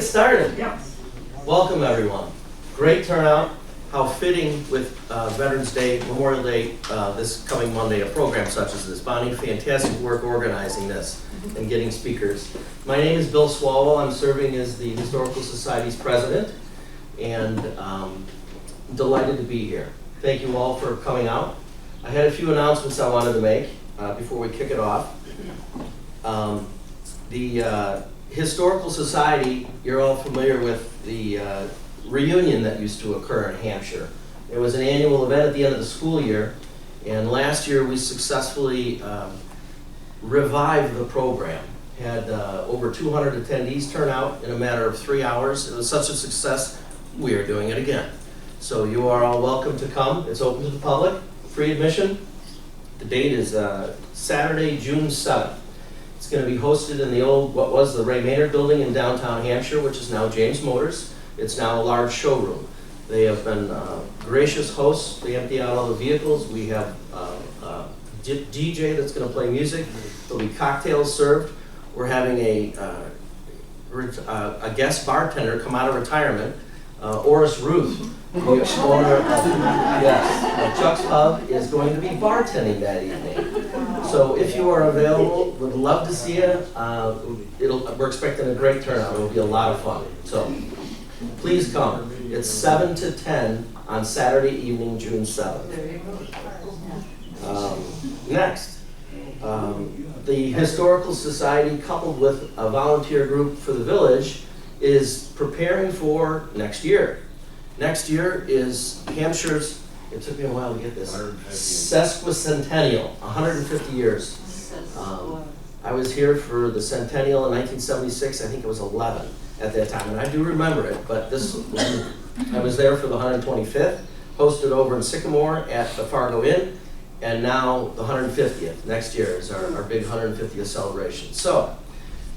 get started? Yes. Welcome, everyone. Great turnout. How fitting with Veterans Day, Memorial Day, this coming Monday, a program such as this. Bonnie, fantastic work organizing this and getting speakers. My name is Bill Swalwell. I'm serving as the Historical Society's president, and delighted to be here. Thank you all for coming out. I had a few announcements I wanted to make before we kick it off. The Historical Society, you're all familiar with the reunion that used to occur in Hampshire. It was an annual event at the end of the school year, and last year we successfully revived the program. Had over 200 attendees turn out in a matter of 3 hours. It was such a success, we are doing it again. So you are all welcome to come. It's open to the public, free admission. The date is Saturday, June 7th. It's going to be hosted in the old, what was the Ray Maynard building in downtown Hampshire, which is now James Motors. It's now a large showroom. They have been gracious hosts. They empty out all the vehicles. We have a DJ that's going to play music. There'll be cocktails served. We're having a guest bartender come out of retirement, Oris Ruth, the owner of Chuck's Pub, is going to be bartending that evening. So if you are available, we'd love to see you. We're expecting a great turnout. It'll be a lot of fun. So please come. It's 7 to 10 on Saturday evening, June 7th. Next, the Historical Society, coupled with a volunteer group for the village, is preparing for next year. Next year is Hampshire's, it took me a while to get this, sesquicentennial, 150 years. I was here for the centennial in 1976. I think it was 11 at that time, and I do remember it, but I was there for the 125th, hosted over in Sycamore at the Fargo Inn, and now the 150th. Next year is our big 150th celebration. So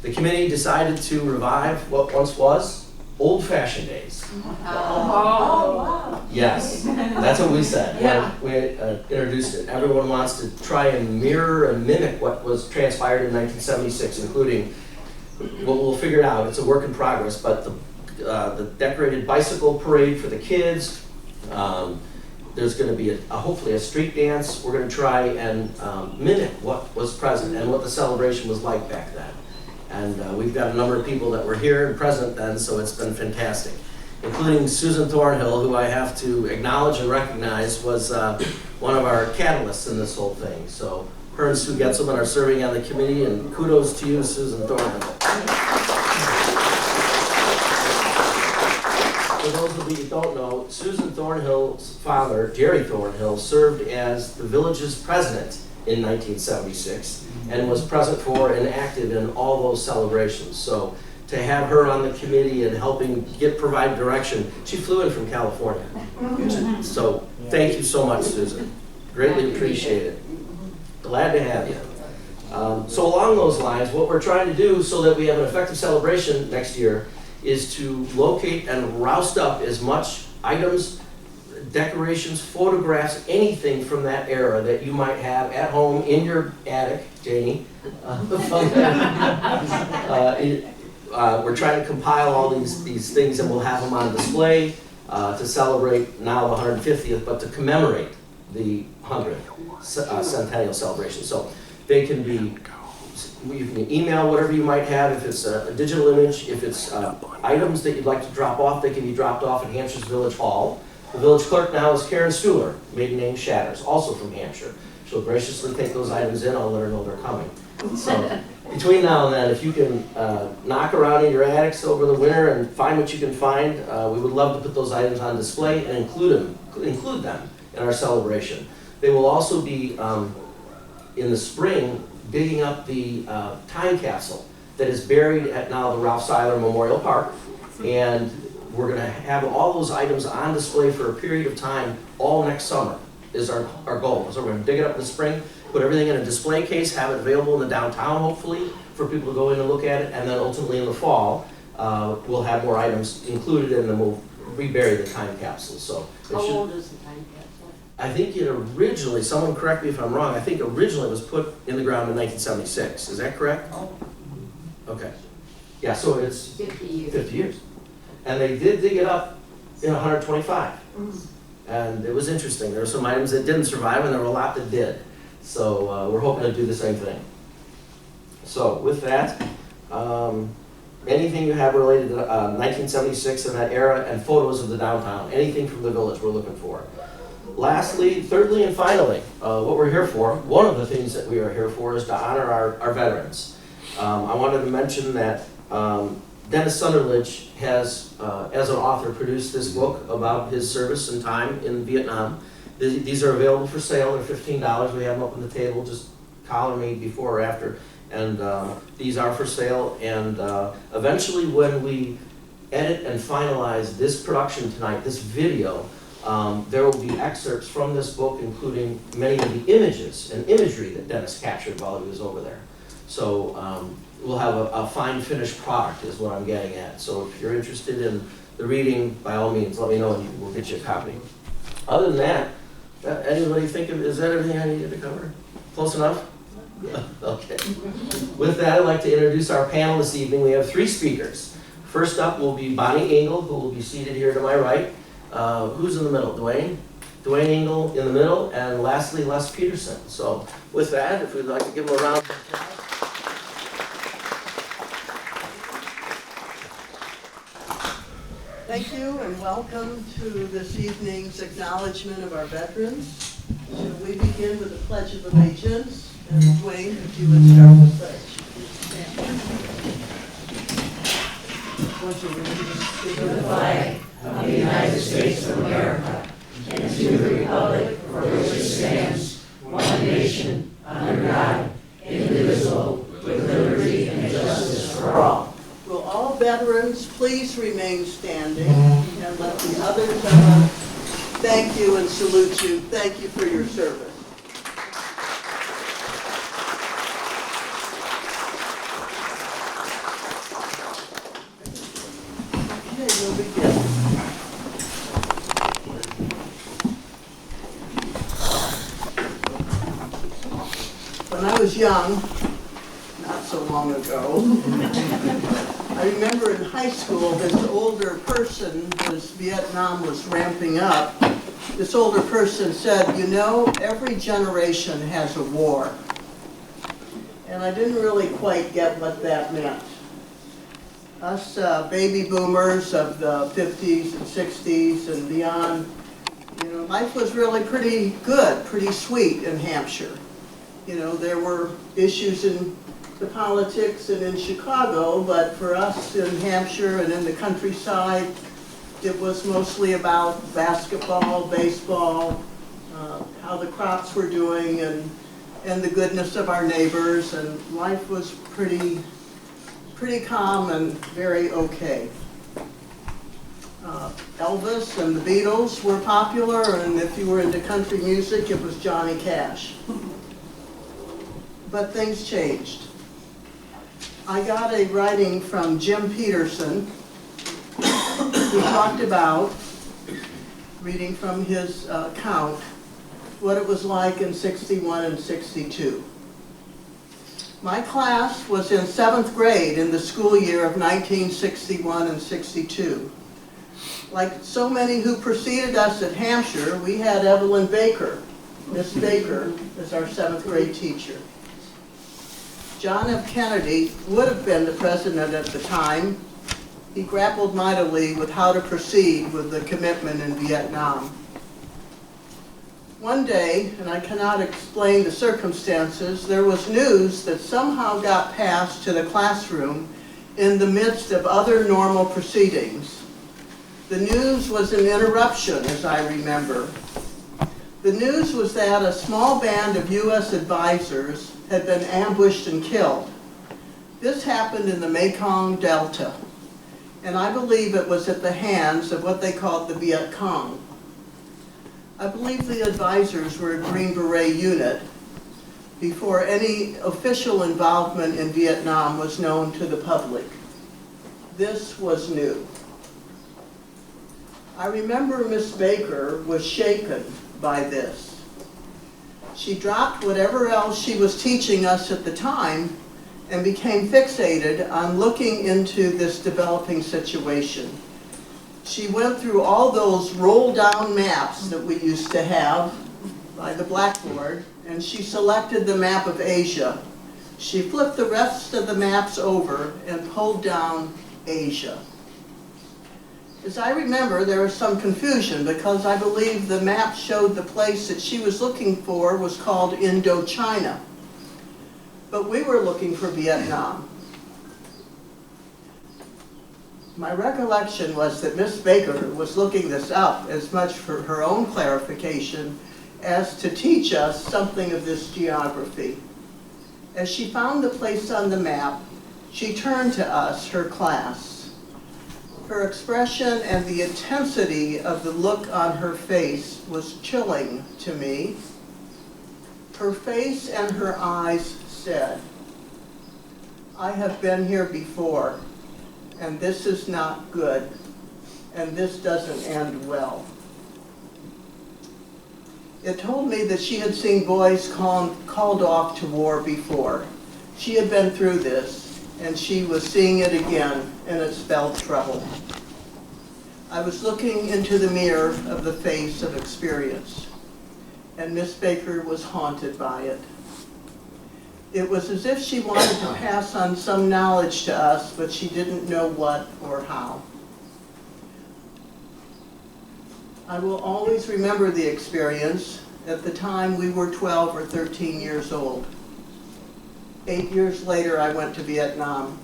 the committee decided to revive what once was old-fashioned days. Yes, that's what we said when we introduced it. Everyone wants to try and mirror and mimic what was transpired in 1976, including, well, we'll figure it out. It's a work in progress, but the decorated bicycle parade for the kids. There's going to be hopefully a street dance. We're going to try and mimic what was present and what the celebration was like back then. And we've got a number of people that were here and present then, so it's been fantastic, including Susan Thornhill, who I have to acknowledge and recognize was one of our catalysts in this whole thing. So her and Sue Getzelman are serving on the committee, and kudos to you, Susan Thornhill. For those of you who don't know, Susan Thornhill's father, Jerry Thornhill, served as the village's president in 1976 and was present for and active in all those celebrations. So to have her on the committee and helping provide direction, she flew in from California. So thank you so much, Susan. Greatly appreciate it. Glad to have you. So along those lines, what we're trying to do so that we have an effective celebration next year is to locate and roust up as much items, decorations, photographs, anything from that era that you might have at home in your attic, Janie. We're trying to compile all these things, and we'll have them on display to celebrate now the 150th, but to commemorate the 100th centennial celebration. So they can be, you can email whatever you might have. If it's a digital image, if it's items that you'd like to drop off, they can be dropped off at Hampshire's Village Hall. The village clerk now is Karen Stuhler, maiden name Shatters, also from Hampshire. She'll graciously take those items in. I'll let her know they're coming. So between now and then, if you can knock around in your attics over the winter and find what you can find, we would love to put those items on display and include them in our celebration. They will also be, in the spring, digging up the time capsule that is buried at now the Ralph Seiler Memorial Park, and we're going to have all those items on display for a period of time all next summer is our goal. So we're going to dig it up in the spring, put everything in a display case, have it available in the downtown hopefully for people to go in and look at it, and then ultimately in the fall we'll have more items included and then we'll rebury the time capsule. So how old is the time capsule? I think it originally, someone correct me if I'm wrong, I think originally it was put in the ground in 1976. Is that correct? Oh. Okay. Yeah, so it's 50 years. 50 years. And they did dig it up in 125. Mhm. And it was interesting. There were some items that didn't survive and there were a lot that did. So we're hoping to do the same thing. So with that, anything you have related to 1976 and that era and photos of the downtown, anything from the village we're looking for. Lastly, thirdly, and finally, what we're here for, one of the things that we are here for is to honor our veterans. I wanted to mention that Dennis Sunderlage has, as an author, produced this book about his service and time in Vietnam. These are available for sale. They're $15. We have them up on the table. Just collar me before or after. And these are for sale. And eventually, when we edit and finalize this production tonight, this video, there will be excerpts from this book, including many of the images and imagery that Dennis captured while he was over there. So we'll have a fine finished product is what I'm getting at. So if you're interested in the reading, by all means, let me know and we'll get you a copy. Other than that, anybody think of, is that everything I needed to cover? Close enough? Okay. With that, I'd like to introduce our panel this evening. We have 3 speakers. First up will be Bonnie Engel, who will be seated here to my right. Who's in the middle? Duane? Duane Engel in the middle, and lastly, Les Petersen. So with that, if we'd like to give them a round of applause. Thank you and welcome to this evening's acknowledgement of our veterans. Shall we begin with the Pledge of Allegiance? And Duane, if you would start the pledge. Pledge of allegiance To the flag of the United States of America and to the republic for which it stands, one nation, under God, indivisible, with liberty and justice for all. Will all veterans please remain standing and let the others thank you and salute you. Thank you for your service. Okay, we'll begin. When I was young, not so long ago, I remember in high school, this older person, as Vietnam was ramping up, this older person said, you know, every generation has a war. And I didn't really quite get what that meant. Us baby boomers of the 50s and 60s and beyond, you know, life was really pretty good, pretty sweet in Hampshire. You know, there were issues in the politics and in Chicago, but for us in Hampshire and in the countryside, it was mostly about basketball, baseball, how the crops were doing, and the goodness of our neighbors, and life was pretty calm and very okay. Elvis and the Beatles were popular, and if you were into country music, it was Johnny Cash. But things changed. I got a writing from Jim Petersen, who talked about, reading from his account, what it was like in 61 and 62. My class was in 7th grade in the school year of 1961 and 62. Like so many who preceded us at Hampshire, we had Evelyn Baker, Miss Baker, as our 7th grade teacher. John F. Kennedy would have been the president at the time. He grappled mightily with how to proceed with the commitment in Vietnam. One day, and I cannot explain the circumstances, there was news that somehow got passed to the classroom in the midst of other normal proceedings. The news was an interruption, as I remember. The news was that a small band of U.S. advisors had been ambushed and killed. This happened in the Mekong Delta, and I believe it was at the hands of what they called the Viet Cong. I believe the advisors were a Green Beret unit before any official involvement in Vietnam was known to the public. This was new. I remember Miss Baker was shaken by this. She dropped whatever else she was teaching us at the time and became fixated on looking into this developing situation. She went through all those roll-down maps that we used to have by the blackboard, and she selected the map of Asia. She flipped the rest of the maps over and pulled down Asia. As I remember, there was some confusion because I believe the map showed the place that she was looking for was called Indochina. But we were looking for Vietnam. My recollection was that Miss Baker was looking this up as much for her own clarification as to teach us something of this geography. As she found the place on the map, she turned to us, her class. Her expression and the intensity of the look on her face was chilling to me. Her face and her eyes said, "I have been here before, and this is not good, and this doesn't end well." It told me that she had seen boys called off to war before. She had been through this, and she was seeing it again, and it spelled trouble. I was looking into the mirror of the face of experience, and Miss Baker was haunted by it. It was as if she wanted to pass on some knowledge to us, but she didn't know what or how. I will always remember the experience. At the time, we were 12 or 13 years old. 8 years later, I went to Vietnam.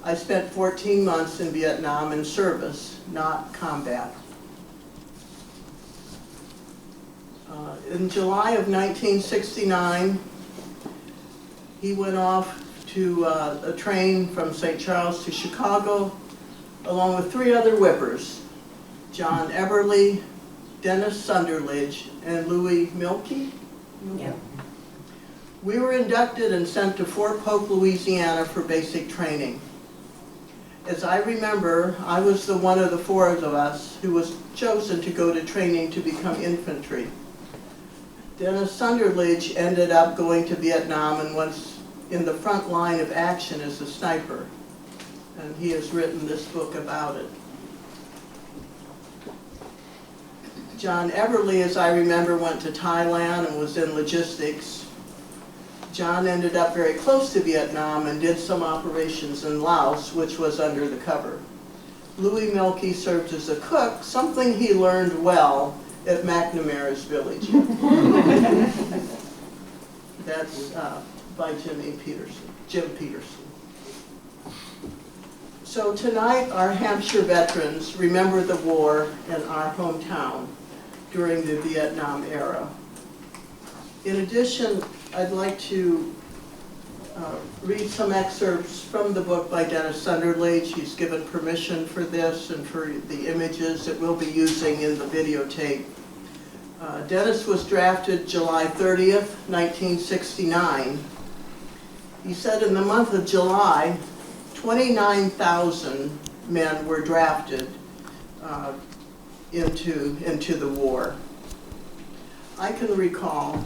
I spent 14 months in Vietnam in service, not combat. In July of 1969, he went off to a train from St. Charles to Chicago, along with 3 other whippers, John Everly, Dennis Sunderlage, and Louis Milkey. Yeah. We were inducted and sent to Fort Polk, Louisiana for basic training. As I remember, I was the one of the 4 of us who was chosen to go to training to become infantry. Dennis Sunderlage ended up going to Vietnam and was in the front line of action as a sniper, and he has written this book about it. John Everly, as I remember, went to Thailand and was in logistics. John ended up very close to Vietnam and did some operations in Laos, which was under the cover. Louis Milkey served as a cook, something he learned well at McNamara's village. That's by Jim Petersen. So tonight, our Hampshire veterans remember the war in our hometown during the Vietnam era. In addition, I'd like to read some excerpts from the book by Dennis Sunderlage. He's given permission for this and for the images that we'll be using in the videotape. Dennis was drafted July 30th, 1969. He said in the month of July, 29,000 men were drafted into the war. I can recall,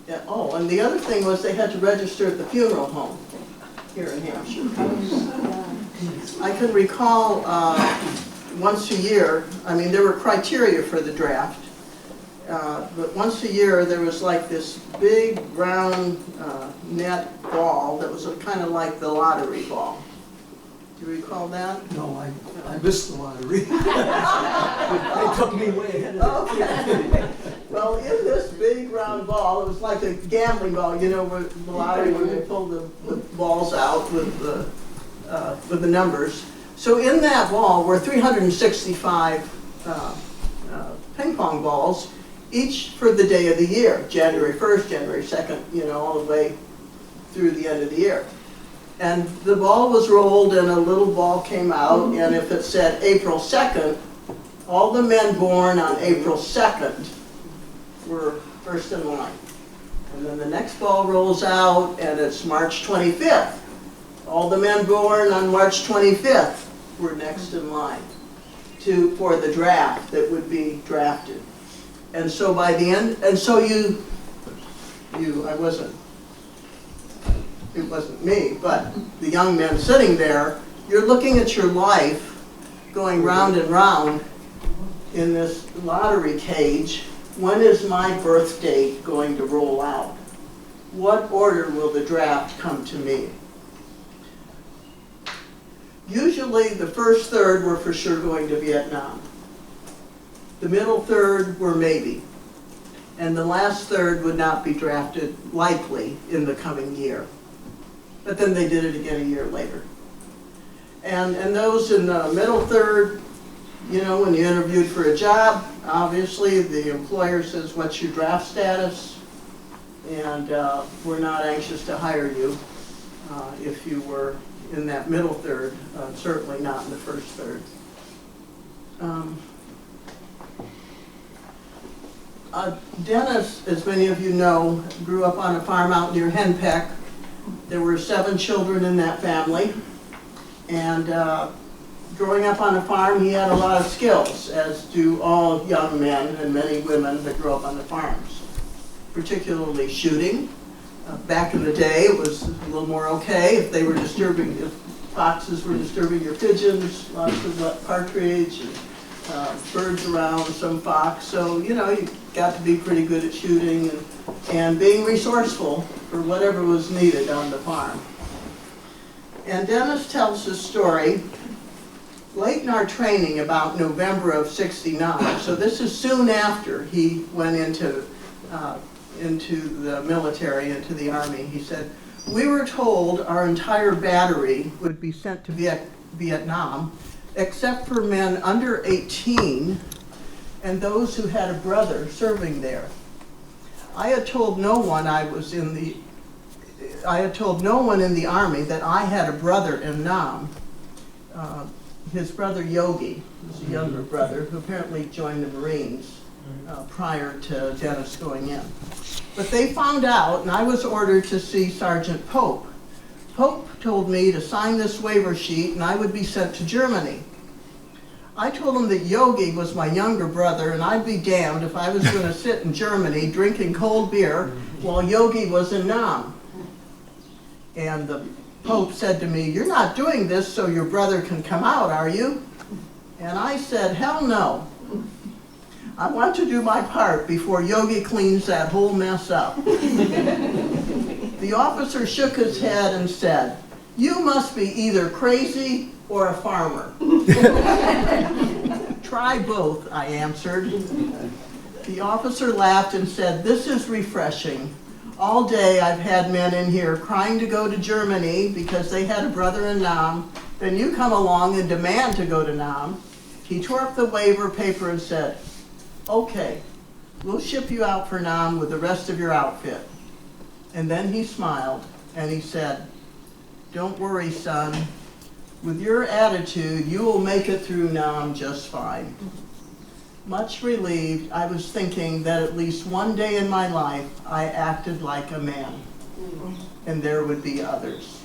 and the other thing was they had to register at the funeral home here in Hampshire. I can recall once a year, I mean there were criteria for the draft, but once a year there was like this big round net ball that was kind of like the lottery ball. Do you recall that? No, I missed the lottery. They took me way ahead of it. Okay. Well, in this big round ball, it was like a gambling ball, you know, where the lottery, where they pull the balls out with the numbers. So in that ball were 365 ping pong balls, each for the day of the year, January 1st, January 2nd, you know, all the way through the end of the year. And the ball was rolled and a little ball came out, and if it said April 2nd, all the men born on April 2nd were first in line. And then the next ball rolls out and it's March 25th. All the men born on March 25th were next in line for the draft that would be drafted. And so by the end, and so I wasn't. it wasn't me, but the young men sitting there, you're looking at your life going round and round in this lottery cage. When is my birth date going to roll out? What order will the draft come to me? Usually the first third were for sure going to Vietnam. The middle third were maybe. And the last third would not be drafted likely in the coming year. But then they did it again a year later. And those in the middle third, you know, when you interviewed for a job, obviously the employer says, what's your draft status? And we're not anxious to hire you if you were in that middle third, certainly not in the first third. Dennis, as many of you know, grew up on a farm out near Henpeck. There were 7 children in that family. And growing up on a farm, he had a lot of skills, as do all young men and many women that grow up on the farms. Particularly shooting. Back in the day, it was a little more okay if they were disturbing, if foxes were disturbing your pigeons, lots of partridge, and birds around, some fox. So, you know, you got to be pretty good at shooting and being resourceful for whatever was needed on the farm. And Dennis tells his story late in our training, about November of '69. So this is soon after he went into the military, into the Army. He said, we were told our entire battery would be sent to Vietnam, except for men under 18 and those who had a brother serving there. I had told no one in the Army that I had a brother in Nam. His brother Yogi was a younger brother who apparently joined the Marines prior to Dennis going in. But they found out, and I was ordered to see Sergeant Pope. Pope told me to sign this waiver sheet and I would be sent to Germany. I told him that Yogi was my younger brother and I'd be damned if I was going to sit in Germany drinking cold beer while Yogi was in Nam. And the Pope said to me, you're not doing this so your brother can come out, are you? And I said, hell no. I want to do my part before Yogi cleans that whole mess up. The officer shook his head and said, you must be either crazy or a farmer. Try both, I answered. The officer laughed and said, this is refreshing. All day I've had men in here crying to go to Germany because they had a brother in Nam. Then you come along and demand to go to Nam. He tore up the waiver paper and said, okay, we'll ship you out for Nam with the rest of your outfit. And then he smiled and he said, don't worry, son. With your attitude, you will make it through Nam just fine. Much relieved, I was thinking that at least one day in my life, I acted like a man. And there would be others.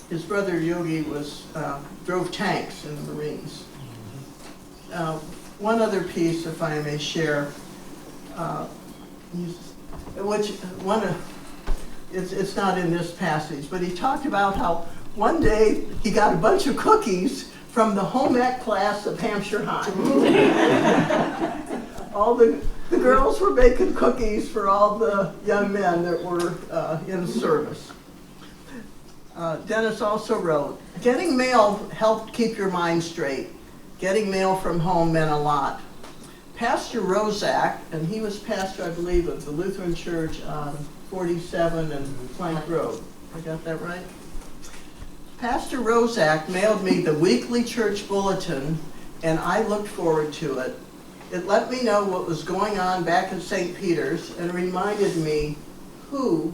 His brother Yogi drove tanks in the Marines. One other piece, if I may share, it's not in this passage, but he talked about how one day he got a bunch of cookies from the home ec class of Hampshire High. All the girls were baking cookies for all the young men that were in service. Dennis also wrote, getting mail helped keep your mind straight. Getting mail from home meant a lot. Pastor Rozak, and he was pastor, I believe, of the Lutheran Church on 47 and Plank Road. I got that right? Pastor Rozak mailed me the weekly church bulletin, and I looked forward to it. It let me know what was going on back in St. Peter's and reminded me who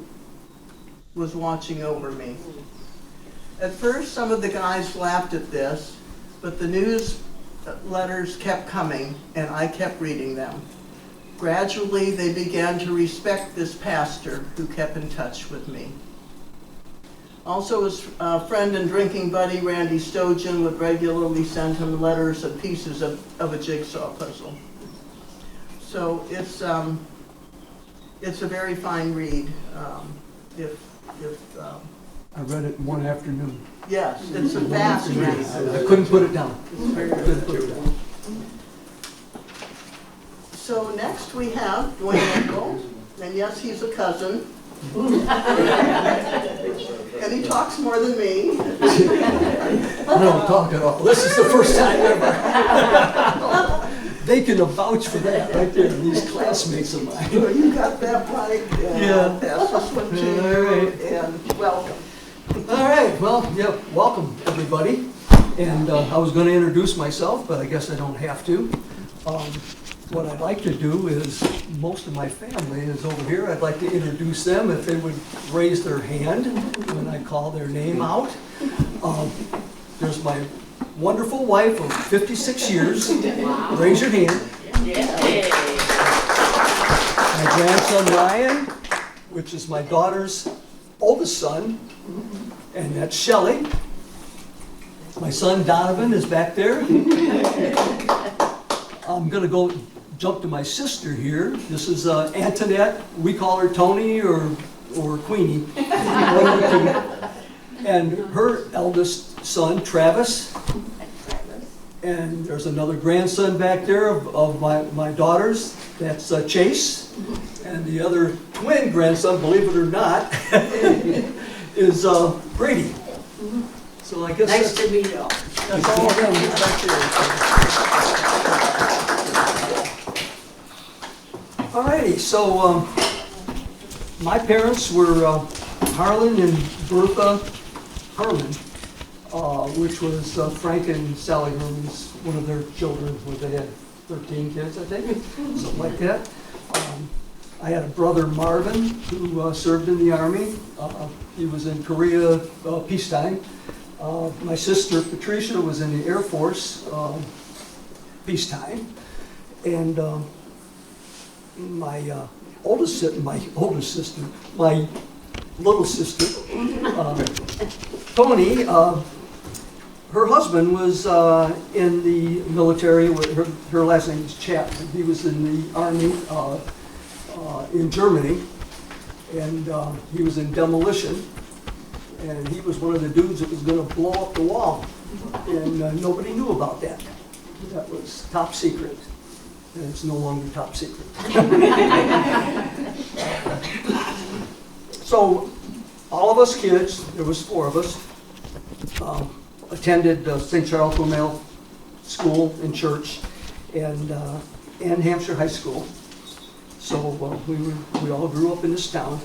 was watching over me. At first, some of the guys laughed at this, but the news letters kept coming, and I kept reading them. Gradually, they began to respect this pastor who kept in touch with me. Also, his friend and drinking buddy, Randy Stojan, would regularly send him letters and pieces of a jigsaw puzzle. So It's a very fine read. If I read it in one afternoon. yes, it's a fast read. I couldn't put it down. It's very Couldn't put good. it down. So next we have Duane Engel, and yes, he's a cousin. And he talks more than me. I don't talk at all. This is the first time ever. They can vouch for that right there, these classmates of mine. So you got that mic, Yeah. and pass this one to you, All right. and welcome. All right, well, yeah, welcome, everybody. And I was going to introduce myself, but I guess I don't have to. What I'd like to do is, most of my family is over here. I'd like to introduce them if they would raise their hand when I call their name out. There's my wonderful wife of 56 years. Raise your hand. My grandson Ryan, which is my daughter's oldest son, and that's Shelley. My son Donovan is back there. I'm gonna go jump to my sister here. This is Antoinette. We call her Tony or Queenie. One of the two. And her eldest son, Travis. And there's another grandson back there of my daughter's. That's Chase. And the other twin grandson, believe it or not, is Brady. So I guess Nice to meet you. that's all of them back there. Alrighty, so my parents were Harlan and Bertha Herman, which was Frank and Sally Herman's, one of their children, where they had 13 kids, I think, something like that. I had a brother, Marvin, who served in the Army. He was in Korea peacetime. My sister, Patricia, was in the Air Force peacetime. And my little sister, Tony, her husband was in the military. Her last name is Chapman. He was in the Army in Germany, and he was in demolition. And he was one of the dudes that was going to blow up the wall, and nobody knew about that. That was top secret, and it's no longer top secret. So all of us kids, there was 4 of us, attended St. Charles Romeo School and Church, and Hampshire High School. So we all grew up in this town.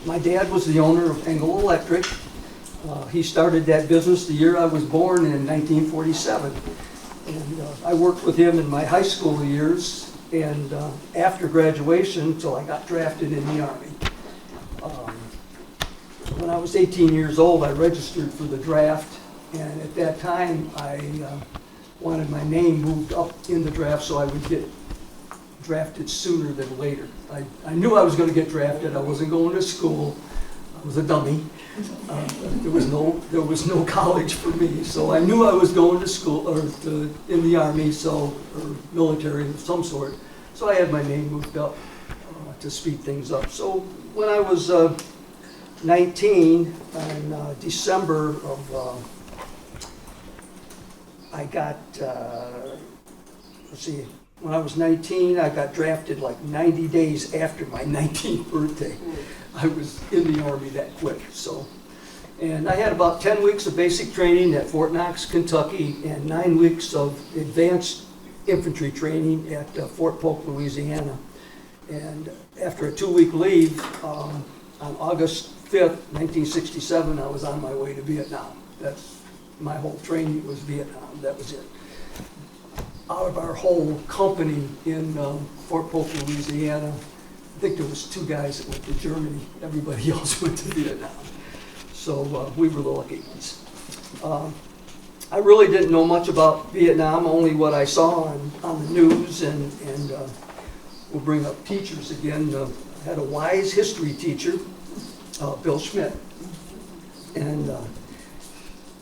My dad was the owner of Engel Electric. He started that business the year I was born in 1947. And I worked with him in my high school years and after graduation until I got drafted in the Army. When I was 18 years old, I registered for the draft, and at that time I wanted my name moved up in the draft so I would get drafted sooner than later. I knew I was going to get drafted. I wasn't going to school. I was a dummy. There was no college for me, so I knew I was going to school or in the Army, or military of some sort. So I had my name moved up to speed things up. So when I was 19 in December of I got when I was 19, I got drafted like 90 days after my 19th birthday. I was in the Army that quick. So, and I had about 10 weeks of basic training at Fort Knox, Kentucky, and 9 weeks of advanced infantry training at Fort Polk, Louisiana. And after a 2-week leave, on August 5th, 1967, I was on my way to Vietnam. That's my whole training was Vietnam. That was it. Out of our whole company in Fort Polk, Louisiana, I think there was 2 guys that went to Germany. Everybody else went to Vietnam. So we were the lucky ones. I really didn't know much about Vietnam, only what I saw on the news, and we'll bring up teachers again. I had a wise history teacher, Bill Schmidt, and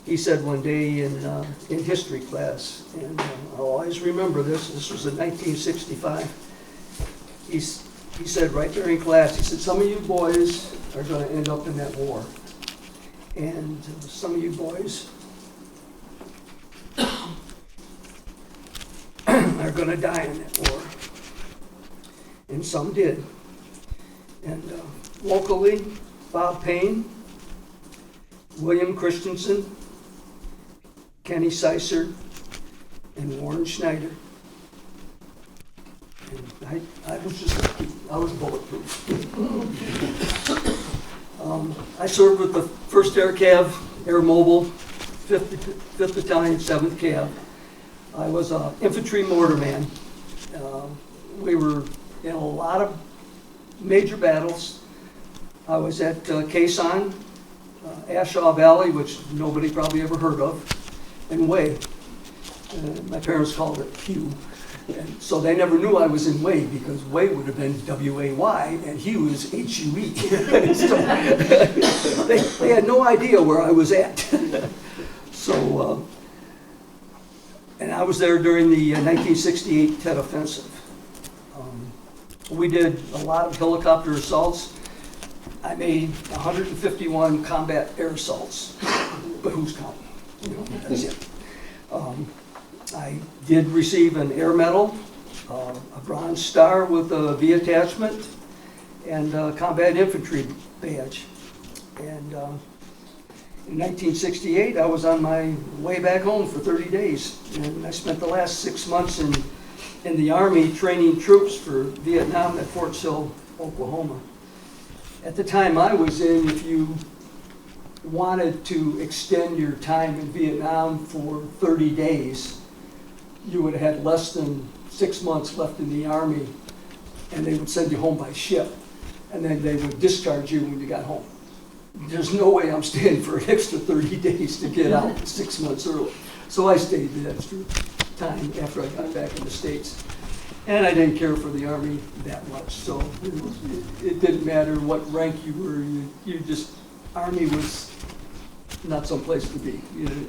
he said one day in history class, and I'll always remember this was in 1965, he said right there in class, he said, some of you boys are going to end up in that war. And some of you boys are going to die in that war. And some did. And locally, Bob Payne, William Christensen, Kenny Sicer, and Warren Schneider. And I was just lucky. I was bulletproof. I served with the 1st Air Cav, Air Mobile, 5th Battalion, 7th Cav. I was an infantry mortar man. We were in a lot of major battles. I was at Quezon, Ashaw Valley, which nobody probably ever heard of, and Way. My parents called it Hugh. And so they never knew I was in Way, because Way would have been W-A-Y and Hugh is H-U-E. So they had no idea where I was at. So, and I was there during the 1968 Tet Offensive. We did a lot of helicopter assaults. I made 151 combat air assaults, but who's counting? You know, that's it. I did receive an Air Medal, a Bronze Star with a V attachment, and a Combat Infantry badge. And in 1968, I was on my way back home for 30 days, and I spent the last 6 months in the Army training troops for Vietnam at Fort Sill, Oklahoma. At the time I was in, if you wanted to extend your time in Vietnam for 30 days, you would have had less than 6 months left in the Army, and they would send you home by ship, and then they would discharge you when you got home. There's no way I'm staying for an extra 30 days to get out 6 months early. So I stayed the extra time after I got back in the States. And I didn't care for the Army that much, so it didn't matter what rank you were. You just, Army was not some place to be.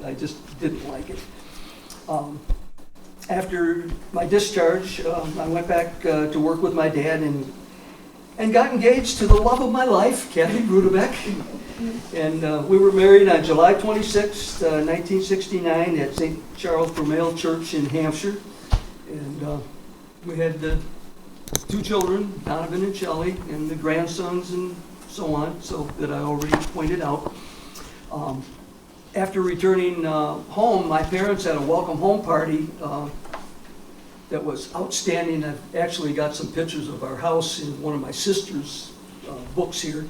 I just didn't like it. After my discharge, I went back to work with my dad and got engaged to the love of my life, Kathy Rudebeck. And we were married on July 26, 1969 at St. Charles Borromeo Church in Hampshire. And we had 2 children, Donovan and Shelley, and the grandsons and so on, so that I already pointed out. After returning home, my parents had a welcome home party that was outstanding. I've actually got some pictures of our house in one of my sister's books here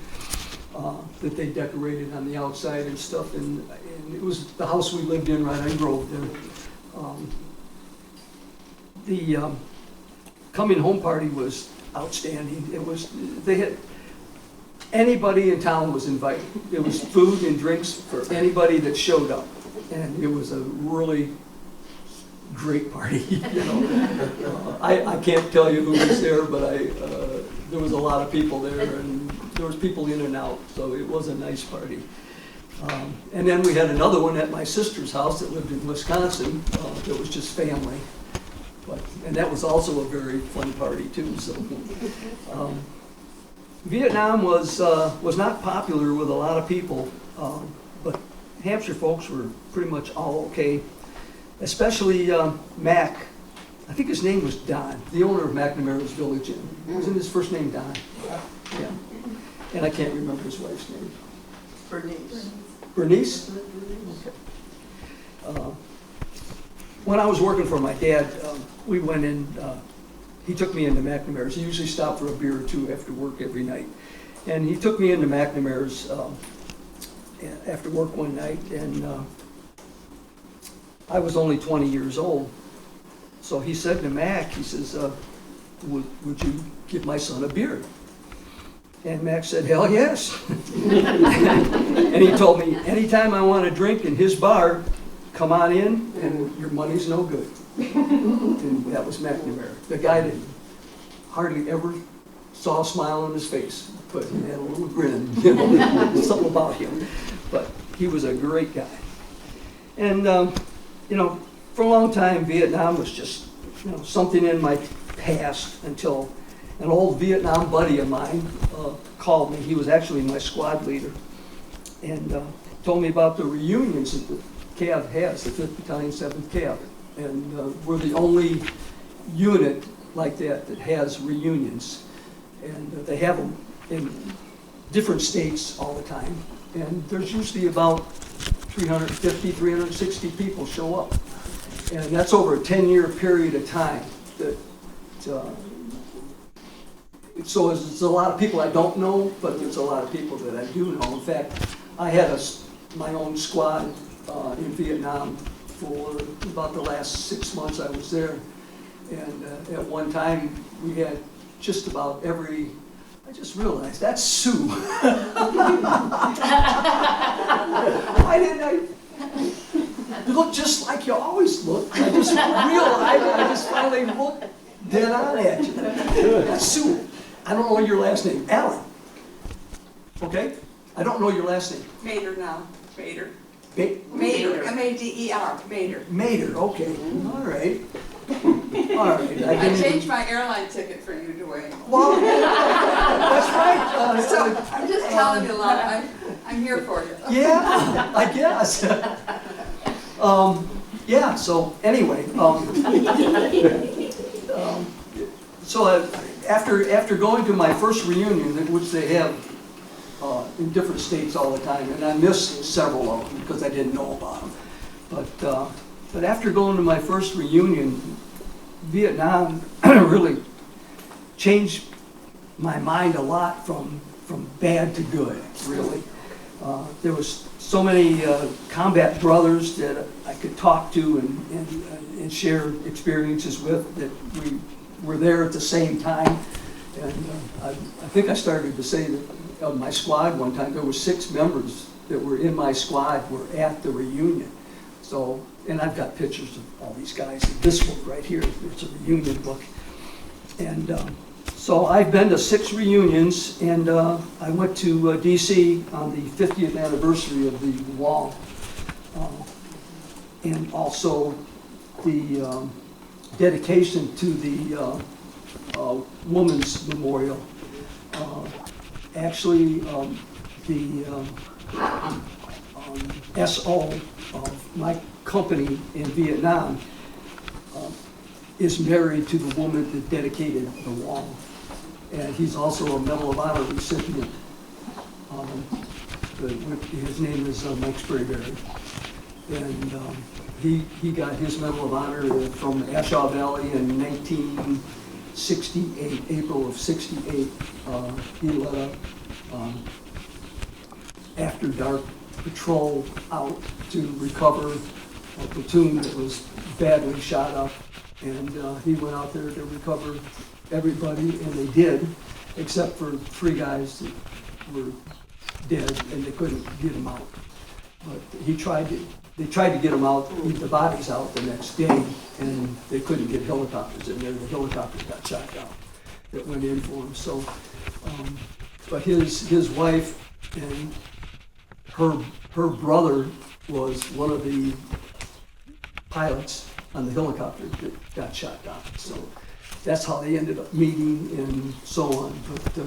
that they decorated on the outside and stuff. And it was the house we lived in right on Grove there. The coming home party was outstanding. They had, anybody in town was invited. There was food and drinks for anybody that showed up. And it was a really great party. I can't tell you who was there, but there was a lot of people there, and there was people in and out, so it was a nice party. And then we had another one at my sister's house that lived in Wisconsin. That was just family. And that was also a very fun party too. So, Vietnam was not popular with a lot of people, but Hampshire folks were pretty much all okay. Especially Mac. I think his name was Don, the owner of McNamara's Village Inn. Wasn't his first name Don? Yeah. And I can't remember his wife's name. Bernice. Bernice? Okay. When I was working for my dad, we went in, he took me into McNamara's. He usually stopped for a beer or two after work every night. And he took me into McNamara's after work one night, and I was only 20 years old. So he said to Mac, he says, would you give my son a beer? And Mac said, hell yes. And he told me, anytime I want to drink in his bar, come on in and your money's no good. And that was McNamara. The guy that hardly ever saw a smile on his face, but he had a little grin, something about him. But he was a great guy. And, for a long time, Vietnam was just, something in my past until an old Vietnam buddy of mine called me. He was actually my squad leader, and told me about the reunions that the CAV has, the 5th Battalion, 7th CAV. And we're the only unit like that that has reunions. And they have them in different states all the time. And there's usually about 350, 360 people show up. And that's over a 10-year period of time. So it's a lot of people I don't know, but there's a lot of people that I do know. In fact, I had my own squad in Vietnam for about the last 6 months I was there. And at one time, we had just about every, I just realized, that's Sue. Why didn't I? You look just like you always look. I just realized, I just finally looked dead on at you. That's Sue. I don't know your last name. Alan. Okay? I don't know your last name. Mater now, Mater. Mater. M-A-D-E-R, Mater. Mater, okay. All right. All right. I changed my airline ticket for you, Duane. Well, that's right. So I'm just telling you, love, I'm here for you. Yeah, I guess. Yeah, so anyway, so after going to my first reunion, which they have in different states all the time, and I missed several of them because I didn't know about them. But after going to my first reunion, Vietnam really changed my mind a lot from bad to good, really. There was so many combat brothers that I could talk to and share experiences with, that we were there at the same time. And I think I started to say that of my squad one time, there were 6 members that were in my squad were at the reunion. So, and I've got pictures of all these guys in this book right here. It's a reunion book. And so I've been to 6 reunions, and I went to DC on the 50th anniversary of the wall, and also the dedication to the Women's Memorial. Actually, the SO of my company in Vietnam is married to the woman that dedicated the wall. And he's also a Medal of Honor recipient. His name is Mike Sprayberry. And he got his Medal of Honor from Ashaw Valley in 1968, April of 68. He led a after dark patrol out to recover a platoon that was badly shot up. And he went out there to recover everybody, and they did, except for 3 guys that were dead, and they couldn't get them out. But they tried to get them out, the bodies out the next day, and they couldn't get helicopters in there. The helicopters got shot down that went in for him. So, but his wife and her brother was one of the pilots on the helicopter that got shot down. So that's how they ended up meeting and so on. But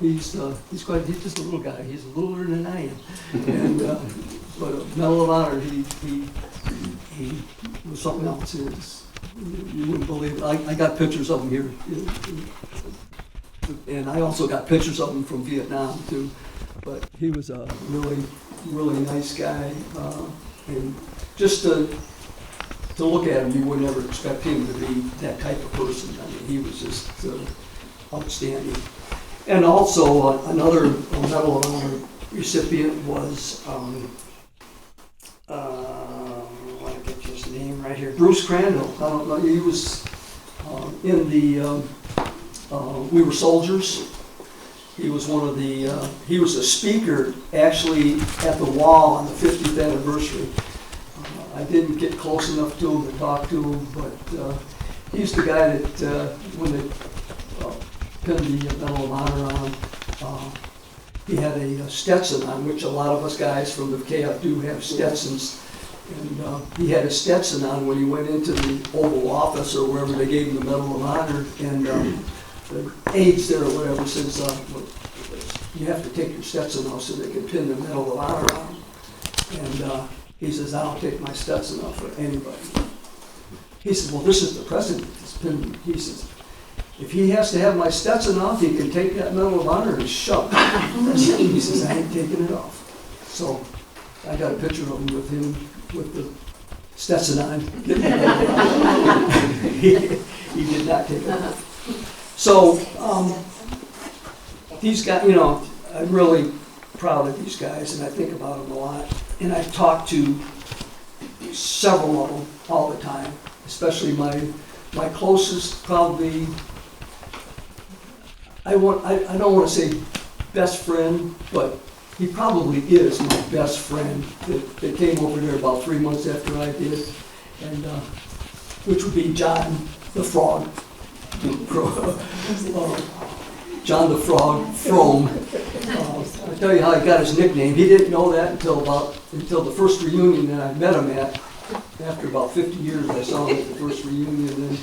he's just a little guy. He's littler than I am. And but a Medal of Honor, he was something else. You wouldn't believe it. I got pictures of him here, and I also got pictures of him from Vietnam too. But he was a really nice guy, and just to look at him, you would never expect him to be that type of person. I mean, he was just outstanding. And also another Medal of Honor recipient was, I want to get his name right here, Bruce Crandall. I don't know, he was in the, We Were Soldiers. He was one of the, he was a speaker actually at the wall on the 50th anniversary. I didn't get close enough to him to talk to him, but he's the guy that when they pinned the Medal of Honor on, he had a Stetson on, which a lot of us guys from the KF do have Stetsons. And he had a Stetson on when he went into the Oval Office or wherever they gave him the Medal of Honor. And the aides there or whatever says, you have to take your Stetson off so they can pin the Medal of Honor on. And he says, I don't take my Stetson off for anybody. He says, well, this is the president that's pinned me. He says, if he has to have my Stetson off, he can take that Medal of Honor and shove it. He says, I ain't taking it off. So I got a picture of him with the Stetson on. He did not take it off. So these guys, you know, I'm really proud of these guys, and I think about them a lot. And I talk to several of them all the time, especially my closest, probably, I don't want to say best friend, but he probably is my best friend that came over there about 3 months after I did, and which would be John the Frog. John the Frog Frome. I'll tell you how he got his nickname. He didn't know that until the first reunion that I met him at. After about 50 years, I saw him at the first reunion, and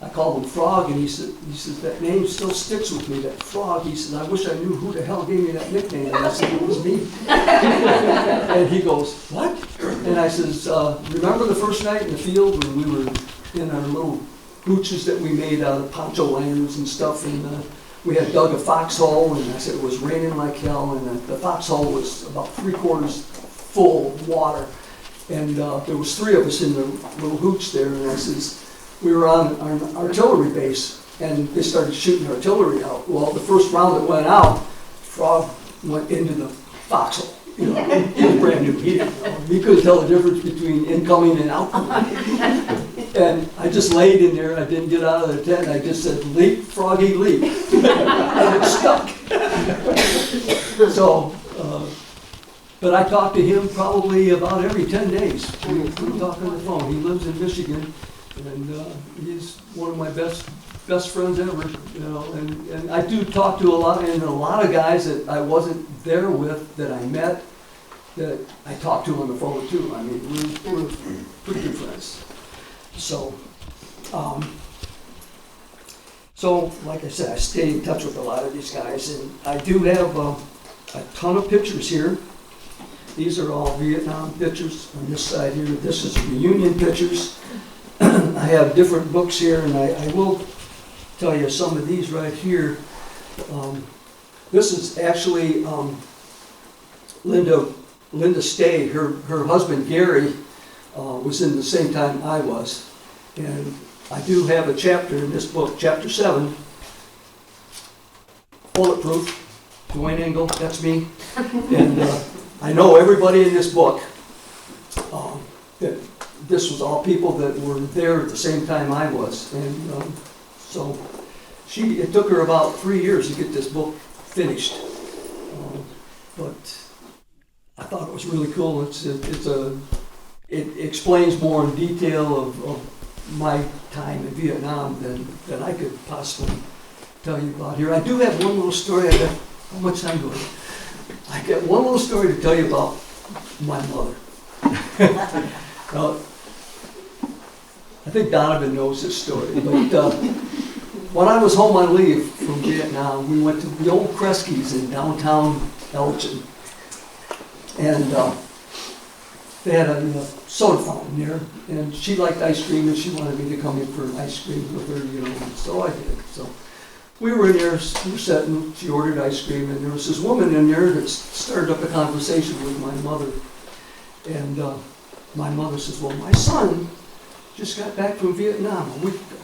I called him Frog, and he says, that name still sticks with me, that Frog. He says, I wish I knew who the hell gave me that nickname. And I said, it was me. And he goes, what? And I says, remember the first night in the field when we were in our little hooches that we made out of poncho liners and stuff, and we had dug a foxhole, and I said it was raining like hell, and the foxhole was about 3/4 full of water, and there was 3 of us in the little hooch there, and I says, we were on an artillery base, and they started shooting artillery out. Well, the first round that went out, Frog went into the foxhole. You know, he was brand new. He didn't know. He couldn't tell the difference between incoming and outgoing. And I just laid in there. I didn't get out of the tent. I just said, leap, Froggy, leap. And it stuck. So, but I talk to him probably about every 10 days. We talk on the phone. He lives in Michigan, and he's one of my best friends ever. You know, and I do talk to a lot of guys that I wasn't there with that I met that I talk to on the phone too. I mean, we're pretty good friends. So, like I said, I stay in touch with a lot of these guys, and I do have a ton of pictures here. These are all Vietnam pictures on this side here. This is reunion pictures. I have different books here, and I will tell you some of these right here. This is actually Linda Stay. Her husband Gary was in the same time I was, and I do have a chapter in this book, chapter 7, Bulletproof. Bonnie Engel, that's me, and I know everybody in this book. That this was all people that were there at the same time I was, and so it took her about 3 years to get this book finished, but I thought it was really cool. It explains more in detail of my time in Vietnam than I could possibly tell you about here. I do have one little story. How much time do I have? I got one little story to tell you about my mother. Now, I think Donovan knows this story, but when I was home on leave from Vietnam, we went to the old Kresge's in downtown Elgin, and they had a soda fountain there, and she liked ice cream, and she wanted me to come in for ice cream with her, you know, and so I did. So we were in there, we were sitting, she ordered ice cream, and there was this woman in there that started up a conversation with my mother, and my mother says, well, my son just got back from Vietnam a week ago.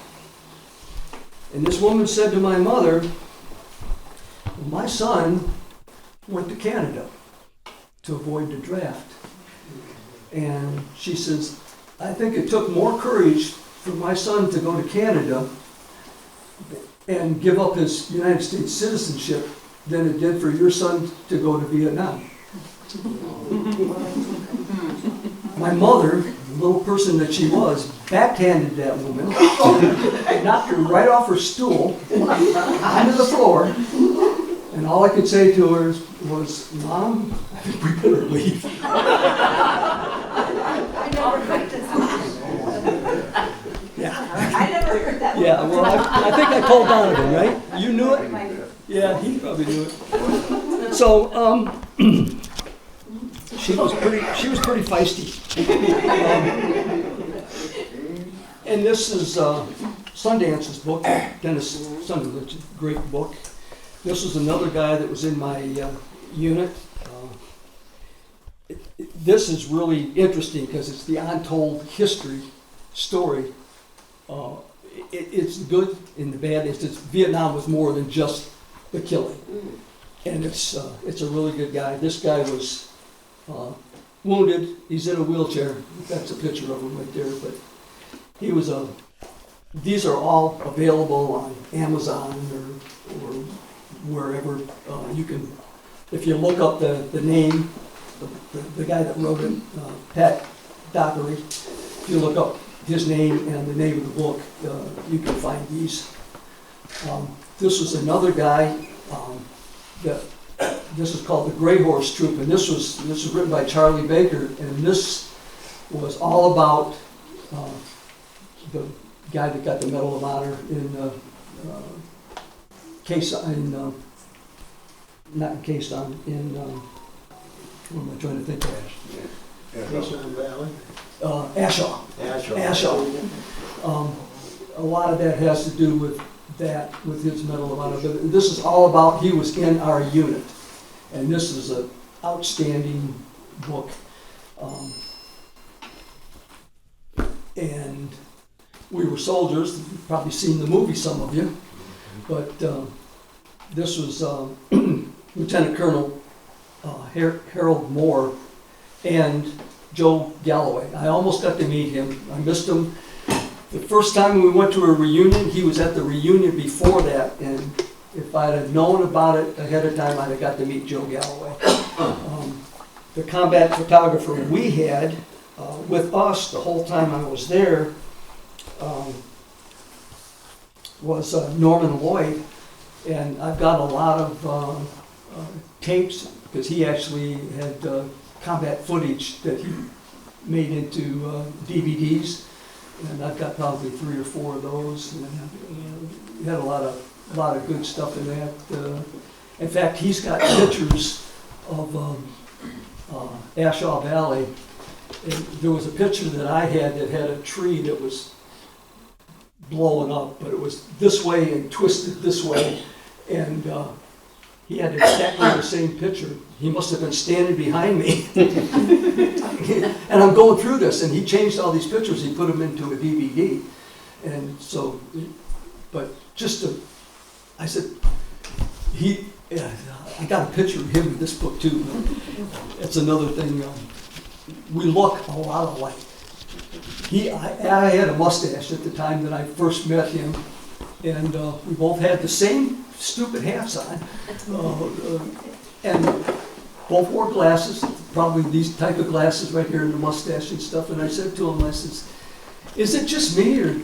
And this woman said to my mother, well, my son went to Canada to avoid the draft. And she says, I think it took more courage for my son to go to Canada and give up his United States citizenship than it did for your son to go to Vietnam. My mother, the little person that she was, backhanded that woman, knocked her right off her stool, onto the floor, and all I could say to her was, Mom, I think we better leave. I never heard this. Yeah. I never heard that Yeah, well, I think I told Donovan, right? You knew it? Yeah, he probably knew it. So, she was pretty feisty. And this is Sundance's book, Dennis Sunderlage, great book. This was another guy that was in my unit. This is really interesting because it's the untold history story. It's the good and the bad. Vietnam was more than just the killing, and it's a really good guy. This guy was wounded. He's in a wheelchair. That's a picture of him right there. But he was a. These are all available on Amazon or wherever you can. If you look up the name, the guy that wrote it, Pat Dockery. If you look up his name and the name of the book, you can find these. This was another guy. This is called the Gray Horse Troop, and this was written by Charlie Baker, and this was all about the guy that got the Medal of Honor in not in Quezon, in what am I trying to think of? Ashaw. A lot of that has to do with his Medal of Honor. But this is all about, he was in our unit. And this is an outstanding book. And we were soldiers. You've probably seen the movie, some of you. But this was Lieutenant Colonel Harold Moore and Joe Galloway. I almost got to meet him. I missed him. The first time we went to a reunion, he was at the reunion before that, and if I'd have known about it ahead of time, I'd have got to meet Joe Galloway. The combat photographer we had with us the whole time I was there was Norman Lloyd, and I've got a lot of tapes, because he actually had combat footage that he made into DVDs, and I've got probably 3 or 4 of those. And he had a lot of good stuff in that. In fact, he's got pictures of Ashaw Valley. And there was a picture that I had that had a tree that was blowing up, but it was this way and twisted this way, and he had exactly the same picture. He must have been standing behind me. And I'm going through this, and he changed all these pictures. He put them into a DVD. And so, but just to, I said, I got a picture of him in this book too. That's another thing. We look a lot alike. I had a mustache at the time that I first met him, and we both had the same stupid hats on, and both wore glasses, probably these type of glasses right here in the mustache and stuff. And I said to him, I says, "Is it just me, or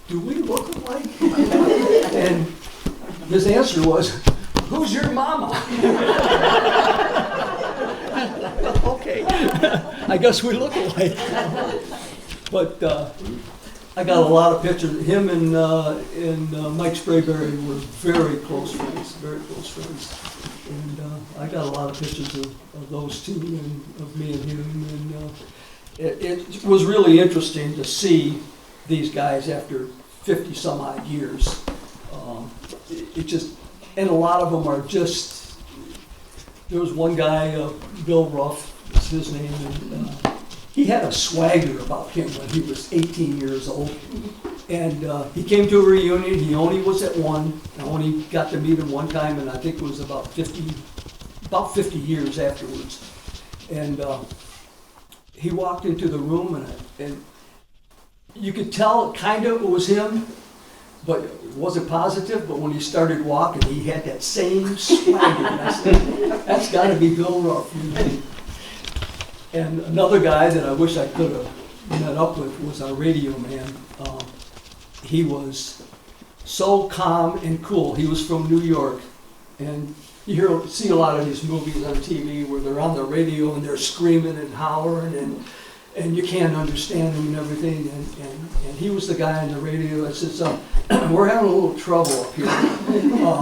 do we look alike?" And his answer was, "Who's your mama?" Okay, I guess we look alike. But I got a lot of pictures. Him and Mike Sprayberry were very close friends, And I got a lot of pictures of those two, and of me and him. And it was really interesting to see these guys after 50 some odd years. And a lot of them are just, there was one guy, Bill Ruff is his name, and he had a swagger about him when he was 18 years old. And he came to a reunion. He only was at one. I only got to meet him one time, and I think it was about 50 years afterwards. And he walked into the room, and you could tell kind of it was him, but it wasn't positive. But when he started walking, he had that same swagger. And I said, "That's got to be Bill Ruff." You know? And another guy that I wish I could have met up with was our radio man. He was so calm and cool. He was from New York, and you see a lot of these movies on TV where they're on the radio and they're screaming and hollering, and you can't understand him and everything. And he was the guy on the radio that says, we're having a little trouble up here.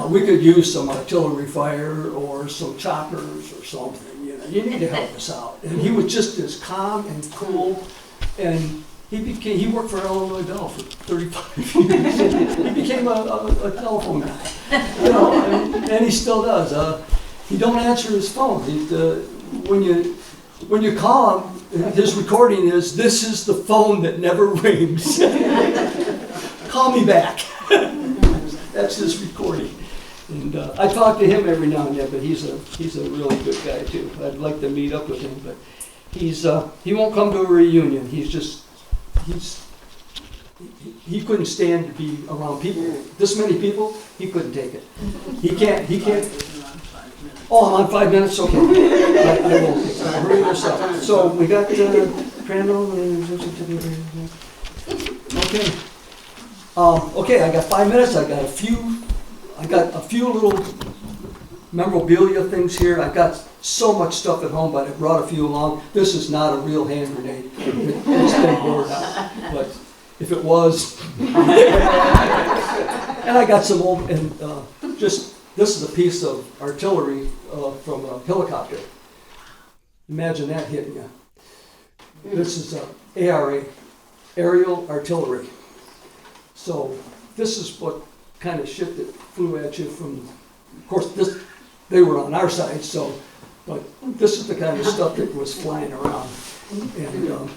We could use some artillery fire or some choppers or something. You need to help us out. And he was just as calm and cool. And he worked for Illinois Bell for 35 years. He became a telephone guy, and he still does. He don't answer his phone. When you call him, his recording is, "This is the phone that never rings. Call me back." That's his recording. And I talk to him every now and then, but he's a really good guy too. I'd like to meet up with him, but he won't come to a reunion. He couldn't stand to be around people. This many people, he couldn't take it. He can't. Oh, I'm on 5 minutes? Okay. I will hurry this up. So we got Crandall. Okay. Okay, I got 5 minutes. I got a few little memorabilia things here. I got so much stuff at home, but I brought a few along. This is not a real hand grenade. It's been bored out. But if it was, and I got some old, and this is a piece of artillery from a helicopter. Imagine that hitting you. This is ARA, aerial artillery. So this is what kind of shit that flew at you from, of course, they were on our side, but this is the kind of stuff that was flying around. And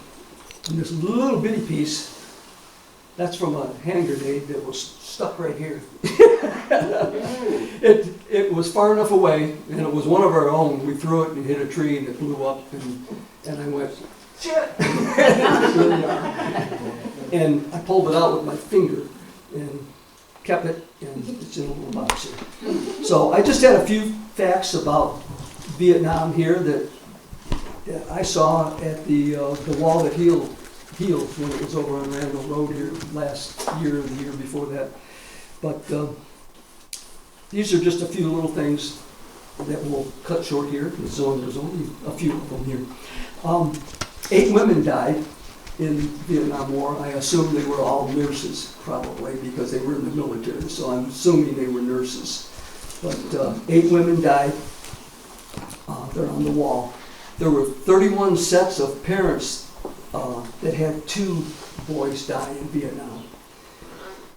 this little bitty piece, that's from a hand grenade that was stuck right here. It was far enough away, and it was one of our own. We threw it and hit a tree, and it blew up, and I went, shit! And I pulled it out with my finger and kept it, and it's in a little box here. So I just had a few facts about Vietnam here that I saw at the wall that healed when it was over on Randall Road here last year or the year before that. But these are just a few little things that we'll cut short here. There's only a few of them here. 8 women died in the Vietnam War. I assume they were all nurses, probably, because they were in the military, so I'm assuming they were nurses. But 8 women died. They're on the wall. There were 31 sets of parents that had 2 boys die in Vietnam.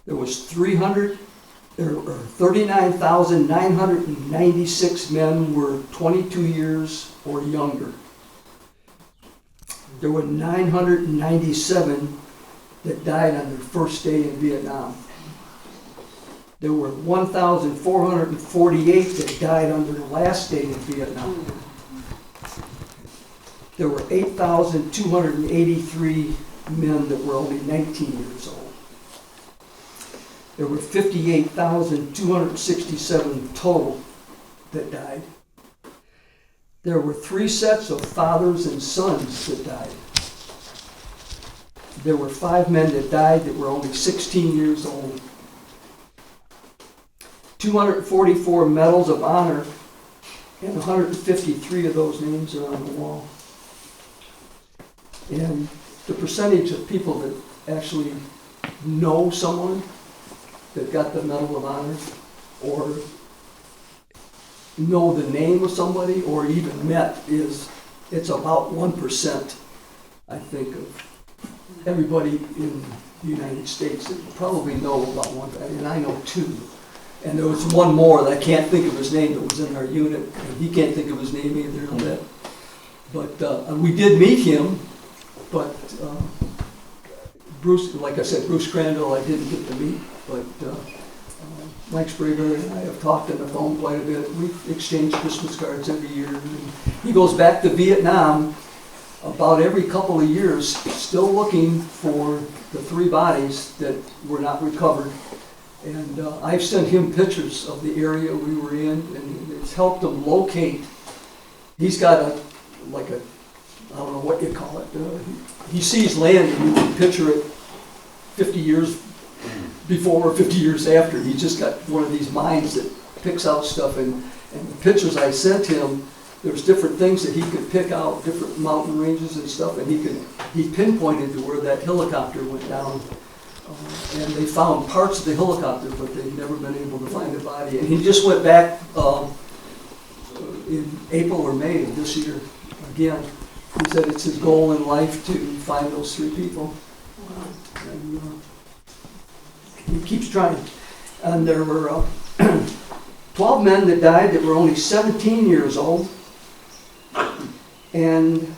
There was 39,996 men were 22 years or younger. There were 997 that died on their first day in Vietnam. There were 1,448 that died on their last day in Vietnam. There were 8,283 men that were only 19 years old. There were 58,267 total that died. There were 3 sets of fathers and sons that died. There were 5 men that died that were only 16 years old. 244 medals of honor, and 153 of those names are on the wall. And the percentage of people that actually know someone that got the Medal of Honor, or know the name of somebody, or even met, it's about 1%, I think, of everybody in the United States that probably know about one, and I know 2. And there was one more that I can't think of his name that was in our unit, and he can't think of his name either. But we did meet him, but Bruce, like I said, Bruce Crandall I didn't get to meet, but Mike Spraber and I have talked on the phone quite a bit. We exchange Christmas cards every year. And he goes back to Vietnam about every couple of years, still looking for the 3 bodies that were not recovered. And I've sent him pictures of the area we were in, and it's helped him locate. He's got I don't know what you call it. He sees land and you can picture it 50 years before or 50 years after. He just got one of these minds that picks out stuff, and the pictures I sent him there was different things that he could pick out, different mountain ranges and stuff, and he pinpointed to where that helicopter went down. And they found parts of the helicopter, but they've never been able to find the body. And he just went back in April or May of this year again. He said it's his goal in life to find those 3 people. And he keeps trying. And there were 12 men that died that were only 17 years old. And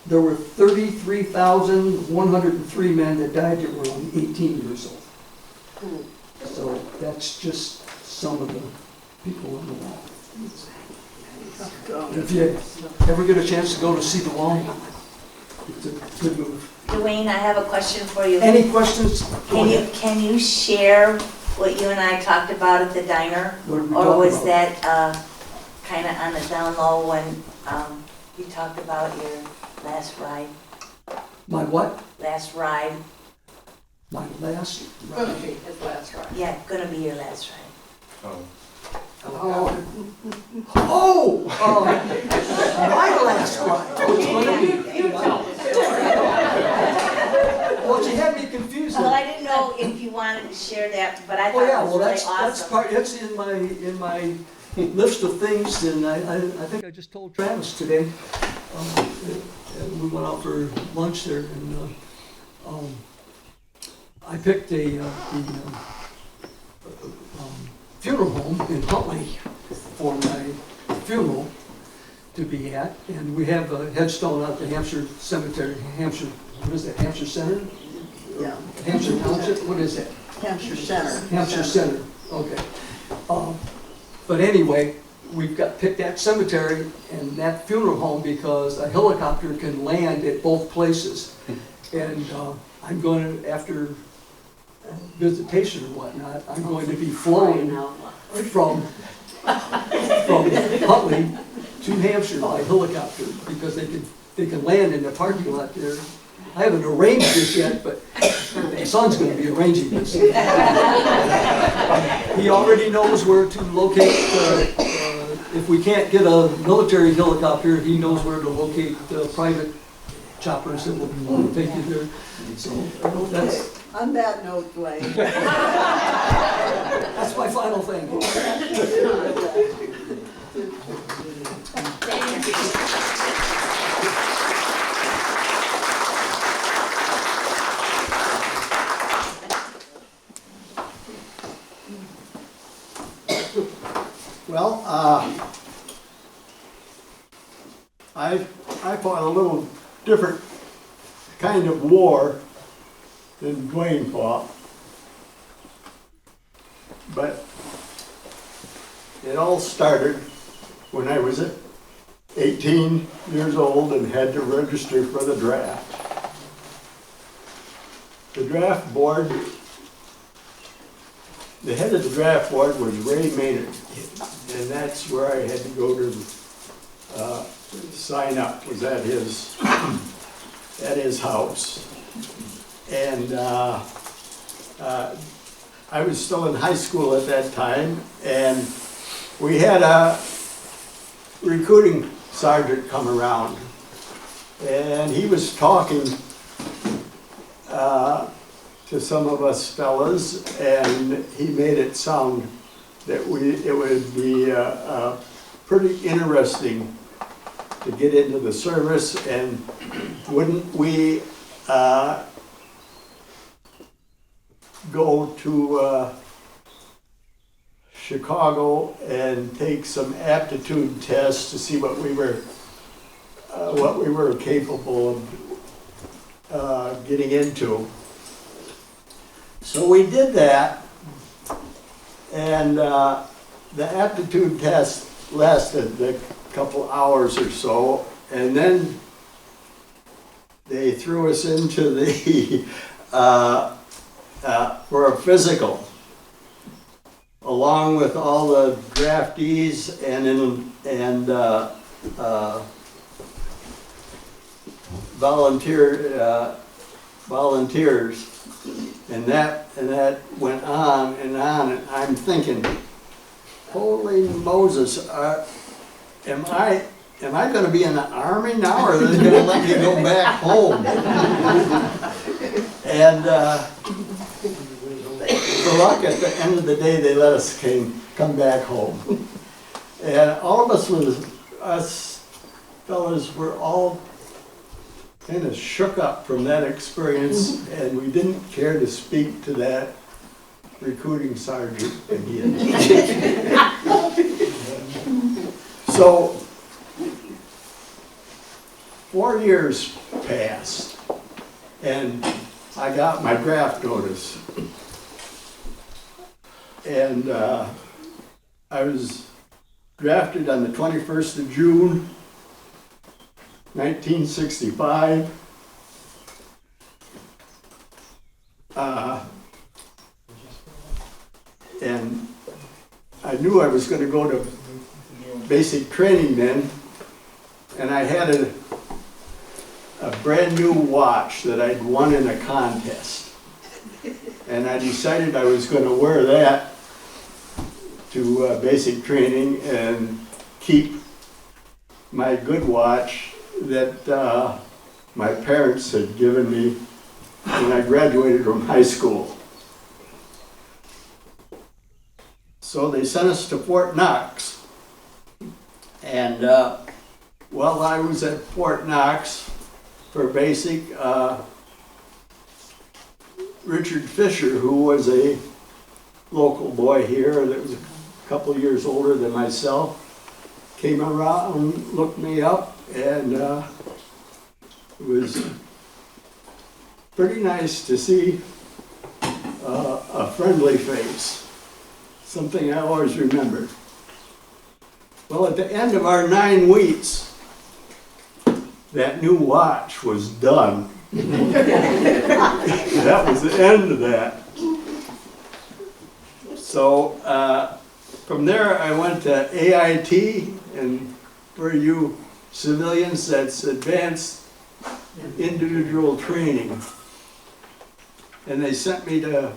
there were 33,103 men that died that were only 18 years old. So that's just some of the people on the wall. If you ever get a chance to go to see the wall, it's a good move. Duane, I have a question for you. Any questions? Can you share what you and I talked about at the diner? What did we Or talk was about? that kind of on the down low when you talked about your last ride? My what? Last ride? My last? Gonna be his last ride. Yeah, gonna be your last ride. Oh, my last ride. Which one of you? You tell the story. Well, you had me confused. Well, I didn't know if you wanted to share that, but I Oh thought yeah, it was well really that's awesome. part. That's in my list of things, and I think I just told Travis today. We went out for lunch there, and I picked the funeral home in Huntley for my funeral to be at, and we have a headstone out at the Hampshire Cemetery. Hampshire, what is that? Hampshire Center? Yeah, Hampshire Township. What is that? Hampshire Center. Hampshire Center, okay. But anyway, we've got picked that cemetery and that funeral home because a helicopter can land at both places. And I'm going to, after visitation or whatnot, I'm going to be flown from Huntley to Hampshire by helicopter because they can land in the parking lot there. I haven't arranged this yet, but my son's going to be arranging this. He already knows where to locate, if we can't get a military helicopter, he knows where to locate private choppers that will take you there. So that's On that note, Duane. that's my final thing. Well, I fought a little different kind of war than Duane fought, but it all started when I was 18 years old and had to register for the draft. The draft board, the head of the draft board was Ray Maynard, and that's where I had to go to sign up, was at his house. And I was still in high school at that time, and we had a recruiting sergeant come around, and he was talking to some of us fellas, and he made it sound that it would be pretty interesting to get into the service, and wouldn't we go to Chicago and take some aptitude tests to see what we were capable of getting into. So we did that, and the aptitude test lasted a couple hours or so, and then they threw us into the for a physical, along with all the draftees and volunteers, and that went on, and I'm thinking, holy Moses, am I am I gonna be in the army now, or are they gonna let me go back home? And for luck, at the end of the day, they let us come back home. And all of us fellas were all kind of shook up from that experience, and we didn't care to speak to that recruiting sergeant again. So 4 years passed, and I got my draft notice. And I was drafted on the 21st of June, 1965. And I knew I was going to go to basic training then, and I had a brand new watch that I'd won in a contest. And I decided I was going to wear that to basic training and keep my good watch that my parents had given me when I graduated from high school. So they sent us to Fort Knox. And while I was at Fort Knox for basic, Richard Fisher, who was a local boy here that was a couple years older than myself, came around, looked me up, and it was pretty nice to see a friendly face, something I always remembered. Well, at the end of our 9 weeks, that new watch was done. That was the end of that. So from there, I went to AIT, and for you civilians, that's Advanced Individual Training. And they sent me to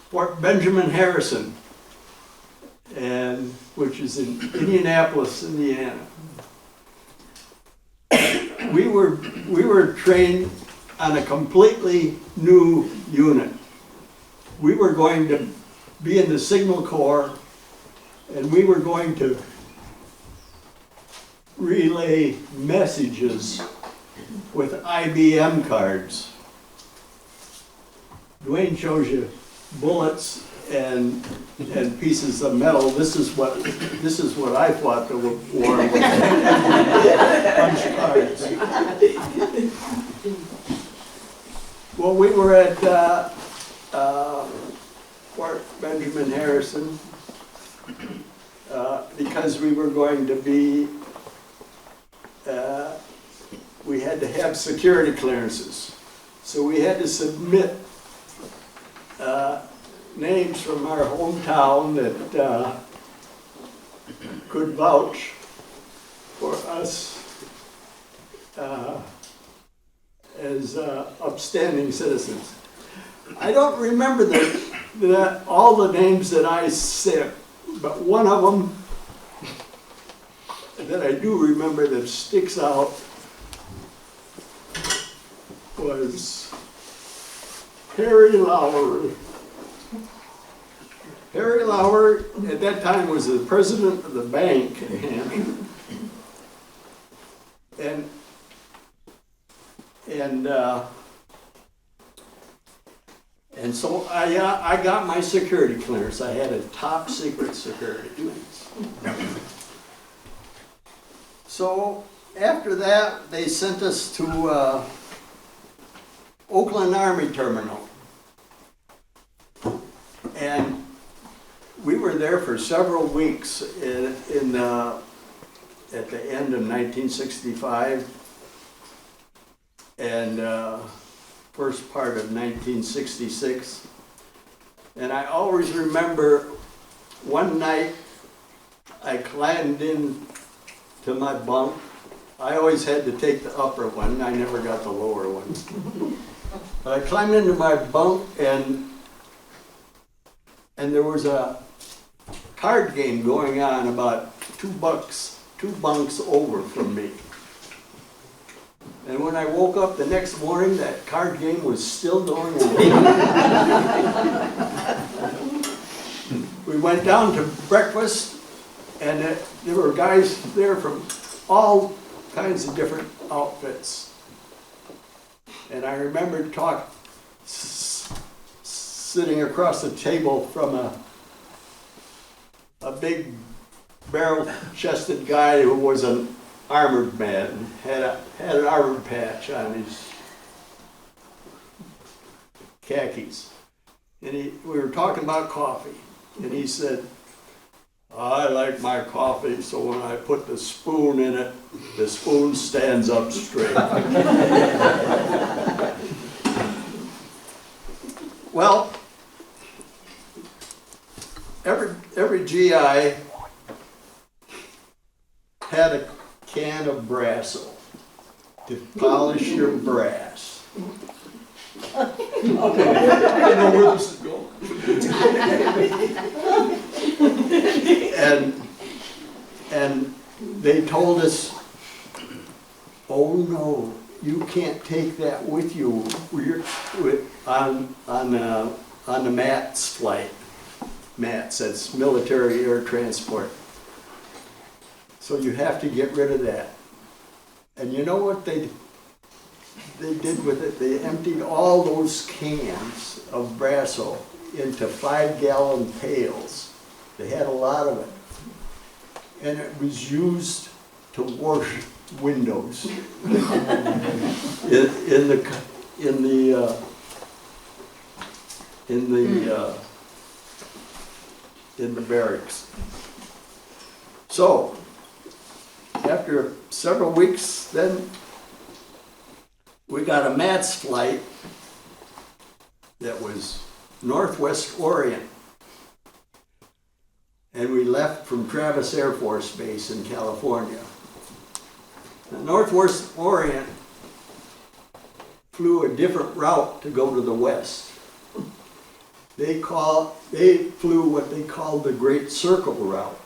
Fort Benjamin Harrison, which is in Indianapolis, Indiana. We were trained on a completely new unit. We were going to be in the Signal Corps, and we were going to relay messages with IBM cards. Duane shows you bullets and pieces of metal. This is what I fought the war with. Punch cards. Well, we were at Fort Benjamin Harrison because we were going to be. We had to have security clearances, so we had to submit names from our hometown that could vouch for us as upstanding citizens. I don't remember all the names that I sent, but one of them that I do remember that sticks out was Harry Lauer. Harry Lauer, at that time, was the president of the bank in Hampshire. And so I got my security clearance. I had a top secret security clearance. So after that, they sent us to Oakland Army Terminal. And we were there for several weeks at the end of 1965 and first part of 1966. And I always remember one night I climbed in to my bunk. I always had to take the upper one. I never got the lower one. But I climbed into my bunk, and there was a card game going on about $2 2 bunks over from me. And when I woke up the next morning, that card game was still going on. We went down to breakfast, and there were guys there from all kinds of different outfits. And I remember sitting across the table from a big barrel-chested guy who was an armored man, had an armored patch on his khakis. And we were talking about coffee, and he said, I like my coffee so when I put the spoon in it, the spoon stands up straight. Well, every GI had a can of Brasso to polish your brass. Okay, I know where this is going. And they told us, oh no, you can't take that with you on the MATS flight. MATS, that's military air transport. So you have to get rid of that. And you know what they did with it? They emptied all those cans of Brasso into 5-gallon pails. They had a lot of it. And it was used to wash windows in the barracks. So, after several weeks, then we got a MATS flight that was Northwest Orient. And we left from Travis Air Force Base in California. The Northwest Orient flew a different route to go to the west. They flew what they called the Great Circle route.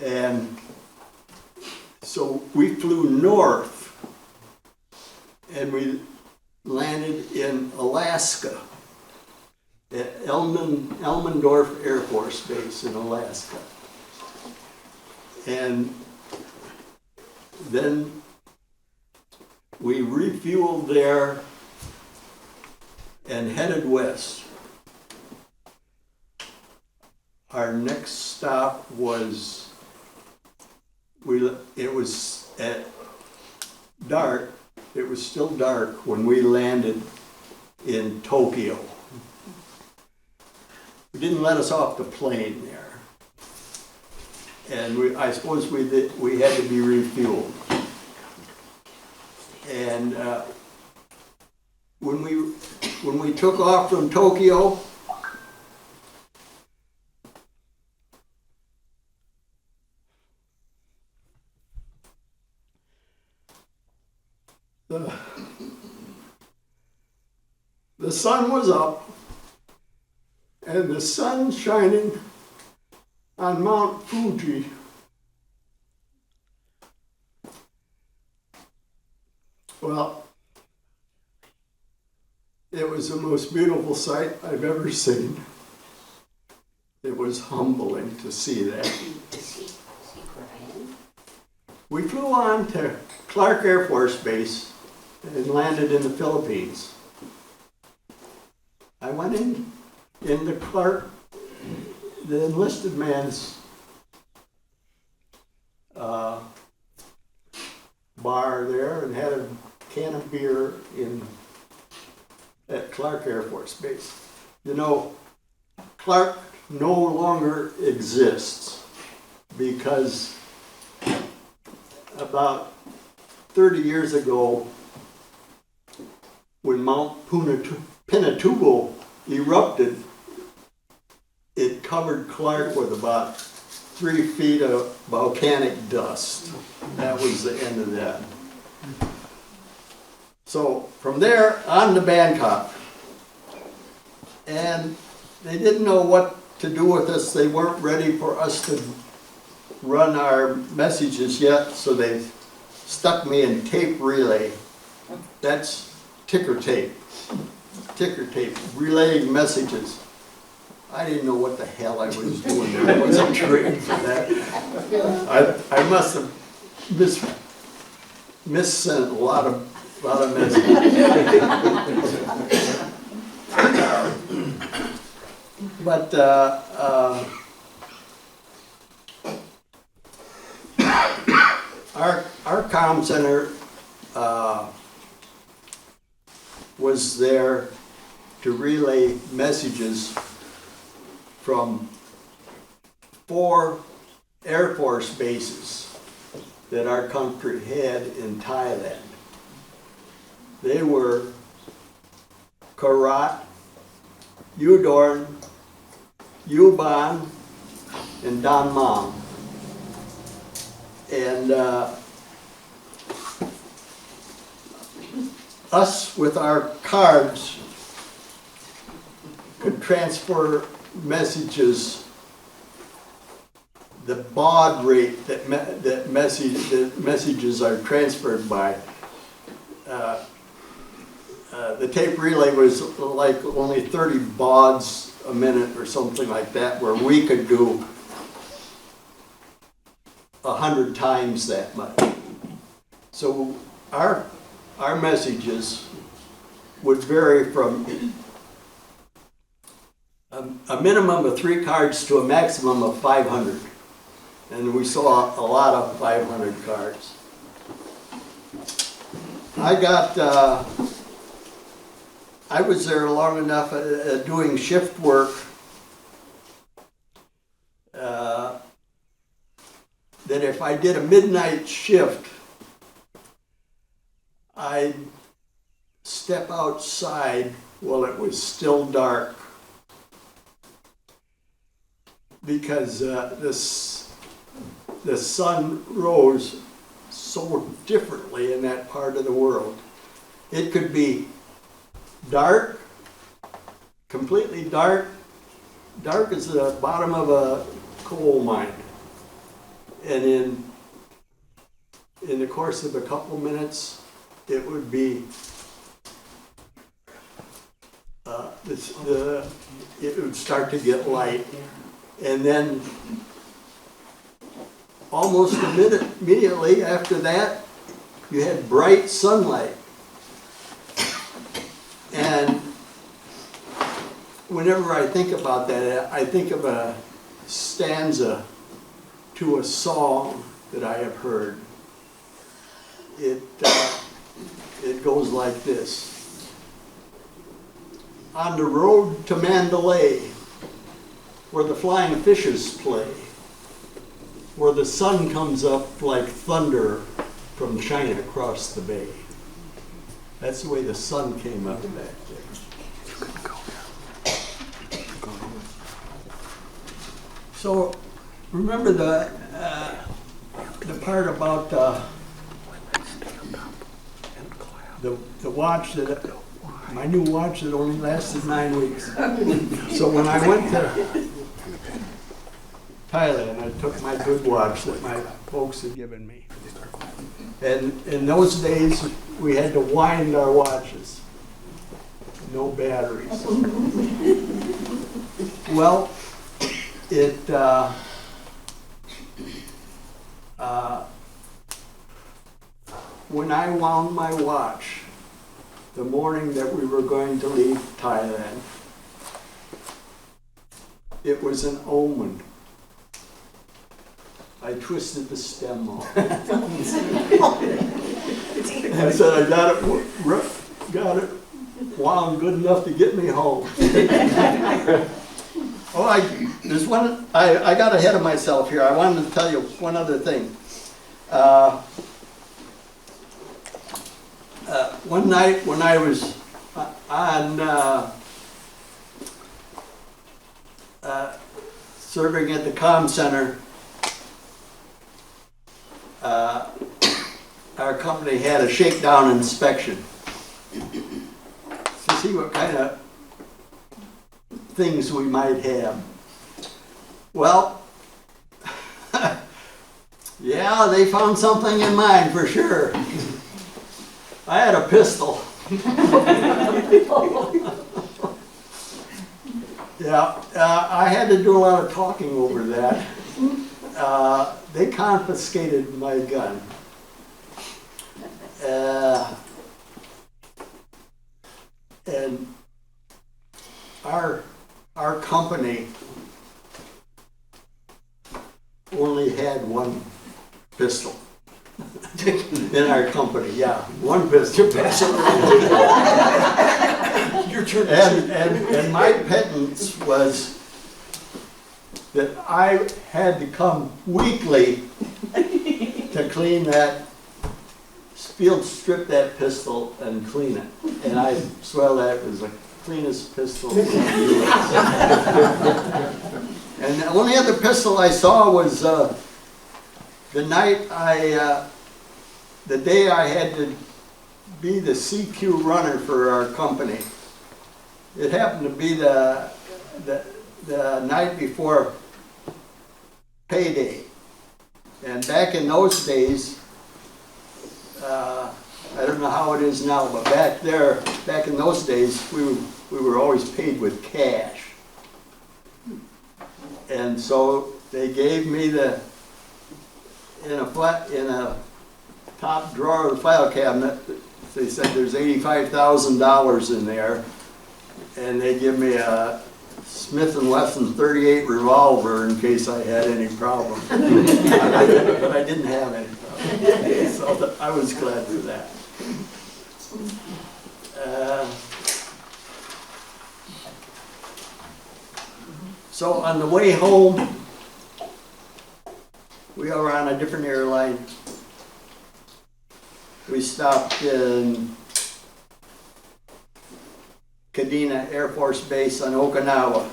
And so we flew north and we landed in Alaska at Elmendorf Air Force Base in Alaska. And then we refueled there and headed west. Our next stop was, it was at dark, it was still dark when we landed in Tokyo. They didn't let us off the plane there. And I suppose we had to be refueled. And when we took off from Tokyo, the sun was up, and the sun shining on Mount Fuji. Well, it was the most beautiful sight I've ever seen. It was humbling to see that. We flew on to Clark Air Force Base and landed in the Philippines. I went into Clark, the enlisted man's bar there, and had a can of beer at Clark Air Force Base. You know, Clark no longer exists because about 30 years ago, when Mount Pinatubo erupted, it covered Clark with about 3 feet of volcanic dust. That was the end of that. So from there on to Bangkok. And they didn't know what to do with us. They weren't ready for us to run our messages yet, so they stuck me in tape relay. That's ticker tape, relaying messages. I didn't know what the hell I was doing there. I wasn't trained for that. I must have missent a lot of messages. But our comm center was there to relay messages from 4 Air Force bases that our country had in Thailand. They were Karat, Udorn, Yuban, and Don Mom. And us with our cards could transfer messages, the baud rate that messages are transferred by. The tape relay was like only 30 bauds a minute or something like that, where we could do 100 times that much. So our messages would vary from a minimum of 3 cards to a maximum of 500. And we saw a lot of 500 cards. I was there long enough doing shift work that if I did a midnight shift, I'd step outside while it was still dark, because the sun rose so differently in that part of the world. It could be dark, completely dark as the bottom of a coal mine. And in the course of a couple minutes, it would be it would start to get light, and then almost immediately after that, you had bright sunlight. And whenever I think about that, I think of a stanza to a song that I have heard. It goes like this. On the road to Mandalay, where the flying fishes play, where the sun comes up like thunder from China across the bay. That's the way the sun came up back there. So remember the part about the watch that my new watch that only lasted 9 weeks. So when I went to Thailand, I took my good watch that my folks had given me. And in those days, we had to wind our watches. No batteries. Well, when I wound my watch, the morning that we were going to leave Thailand, it was an omen. I twisted the stem off. I said I got it wound good enough to get me home. I got ahead of myself here. I wanted to tell you one other thing. One night when I was on serving at the comm center, our company had a shakedown inspection to see what kind of things we might have. Well, Yeah, they found something in mine for sure. I had a pistol. Yeah, I had to do a lot of talking over that. They confiscated my gun. And our company only had one pistol in our company. Yeah, one pistol. Your turn. And my penance was that I had to come weekly to clean that, field strip that pistol and clean it. And I swear that was the cleanest pistol in the US. And the only other pistol I saw was the night the day I had to be the CQ runner for our company. It happened to be the night before payday. And back in those days, I don't know how it is now, but back in those days, we were always paid with cash. And so they gave me in a top drawer of the file cabinet, they said there's $85,000 in there, and they give me a Smith & Wesson .38 revolver in case I had any problem. But I didn't have any problem, so I was glad for that. So on the way home, we were on a different airline. We stopped in Kadena Air Force Base on Okinawa.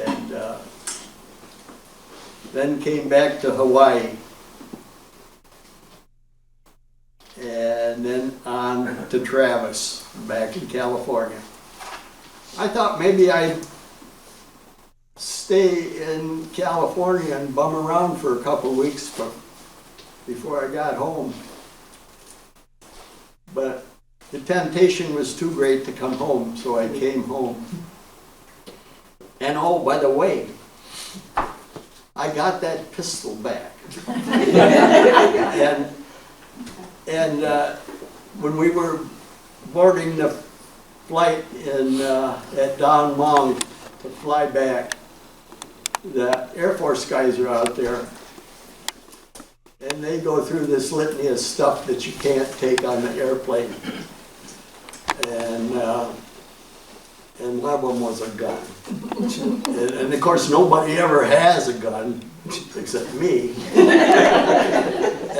And then came back to Hawaii. And then on to Travis, back in California. I thought maybe I'd stay in California and bum around for a couple of weeks before I got home. But the temptation was too great to come home, so I came home. And oh, by the way, I got that pistol back. And when we were boarding the flight at Don Mueang to fly back, the Air Force guys are out there, and they go through this litany of stuff that you can't take on the airplane. And one of them was a gun. And of course, nobody ever has a gun except me.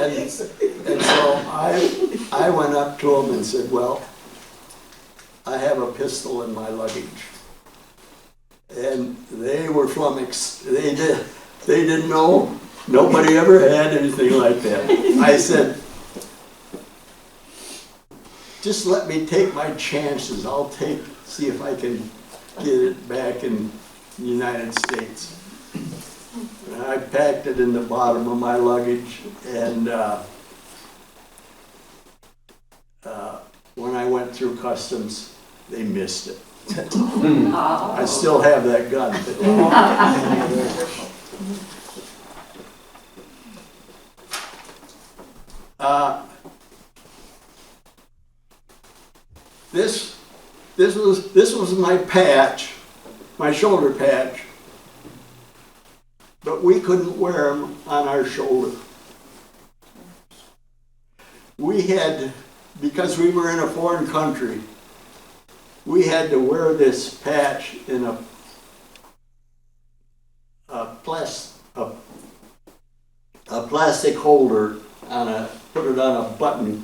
And so I went up to him and said, well, I have a pistol in my luggage. And they were flummoxed. They didn't know. Nobody ever had anything like that. I said, just let me take my chances. I'll see if I can get it back in the United States. And I packed it in the bottom of my luggage, and when I went through customs, they missed it. I still have that gun. This was my patch, my shoulder patch, but we couldn't wear them on our shoulder. We had, because we were in a foreign country, we had to wear this patch in a plastic holder put it on a button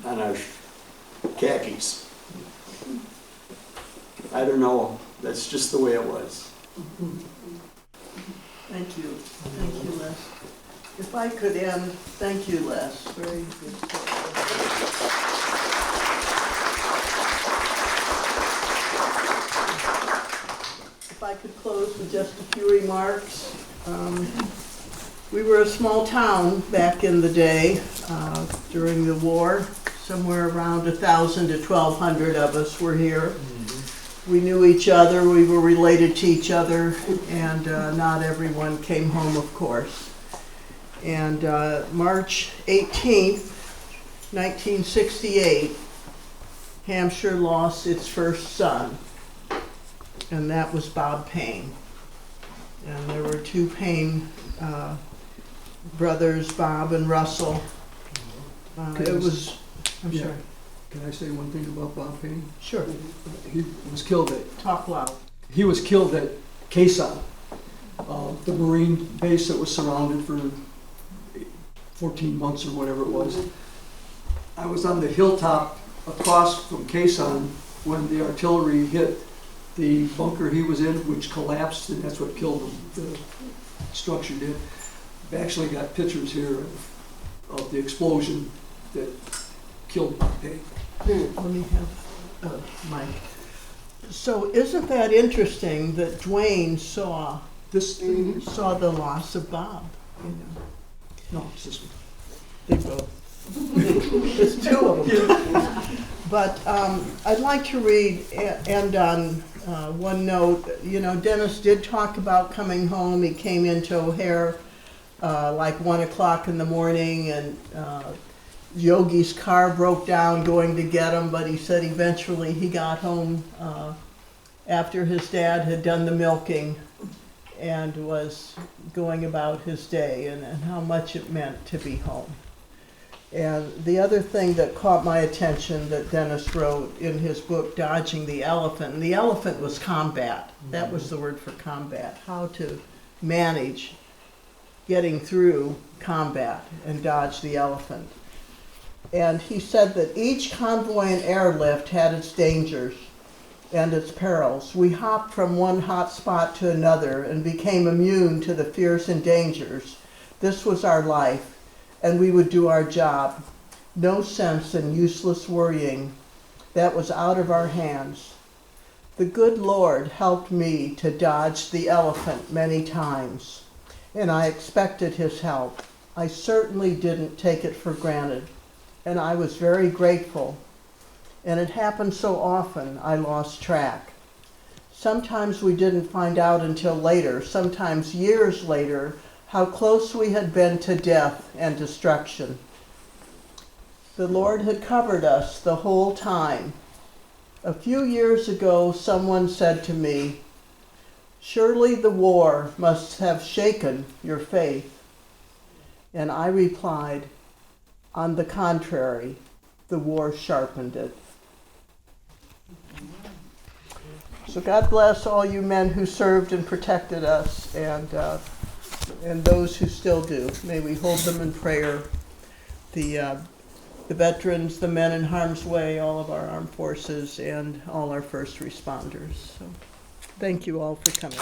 on our khakis. I don't know, that's just the way it was. Thank you, Les. If I could end, thank you, Les, very good story. If I I could close with just a few remarks. We were a small town back in the day during the war. Somewhere around 1,000 to 1,200 of us were here. We knew each other, we were related to each other, and not everyone came home, of course. And March 18th, 1968, Hampshire lost its first son, and that was Bob Payne. And there were two Payne brothers, Bob and Russell. It was, I'm Yeah. sorry. Can I say one thing about Bob Payne? Sure, He was killed at talk loud. He was killed at Quezon, the Marine base that was surrounded for 14 months or whatever it was. I was on the hilltop across from Quezon when the artillery hit the bunker he was in, which collapsed, and that's what killed him. The structure did. I've actually got pictures here of the explosion that killed Bob Payne. Let me have Mike. So isn't that interesting that Duane saw the loss of Bob? You know, No, it's this one. they both. There's two of them. But I'd like to end on one note. You know, Dennis did talk about coming home. He came into O'Hare like 1 o'clock in the morning, and Yogi's car broke down going to get him, but he said eventually he got home after his dad had done the milking and was going about his day, and how much it meant to be home. And the other thing that caught my attention that Dennis wrote in his book, Dodging the Elephant, and the elephant was combat. That was the word for combat, how to manage getting through combat and dodge the elephant. And he said that each convoy and airlift had its dangers and its perils. We hopped from one hot spot to another and became immune to the fears and dangers. This was our life, and we would do our job. No sense in useless worrying. That was out of our hands. The good Lord helped me to dodge the elephant many times, and I expected his help. I certainly didn't take it for granted, and I was very grateful. And it happened so often, I lost track. Sometimes we didn't find out until later, sometimes years later, how close we had been to death and destruction. The Lord had covered us the whole time. A few years ago, someone said to me, "Surely the war must have shaken your faith." And I replied, "On the contrary, the war sharpened it." So God bless all you men who served and protected us, and those who still do. May we hold them in prayer. The veterans, the men in harm's way, all of our armed forces, and all our first responders. So thank you all for coming.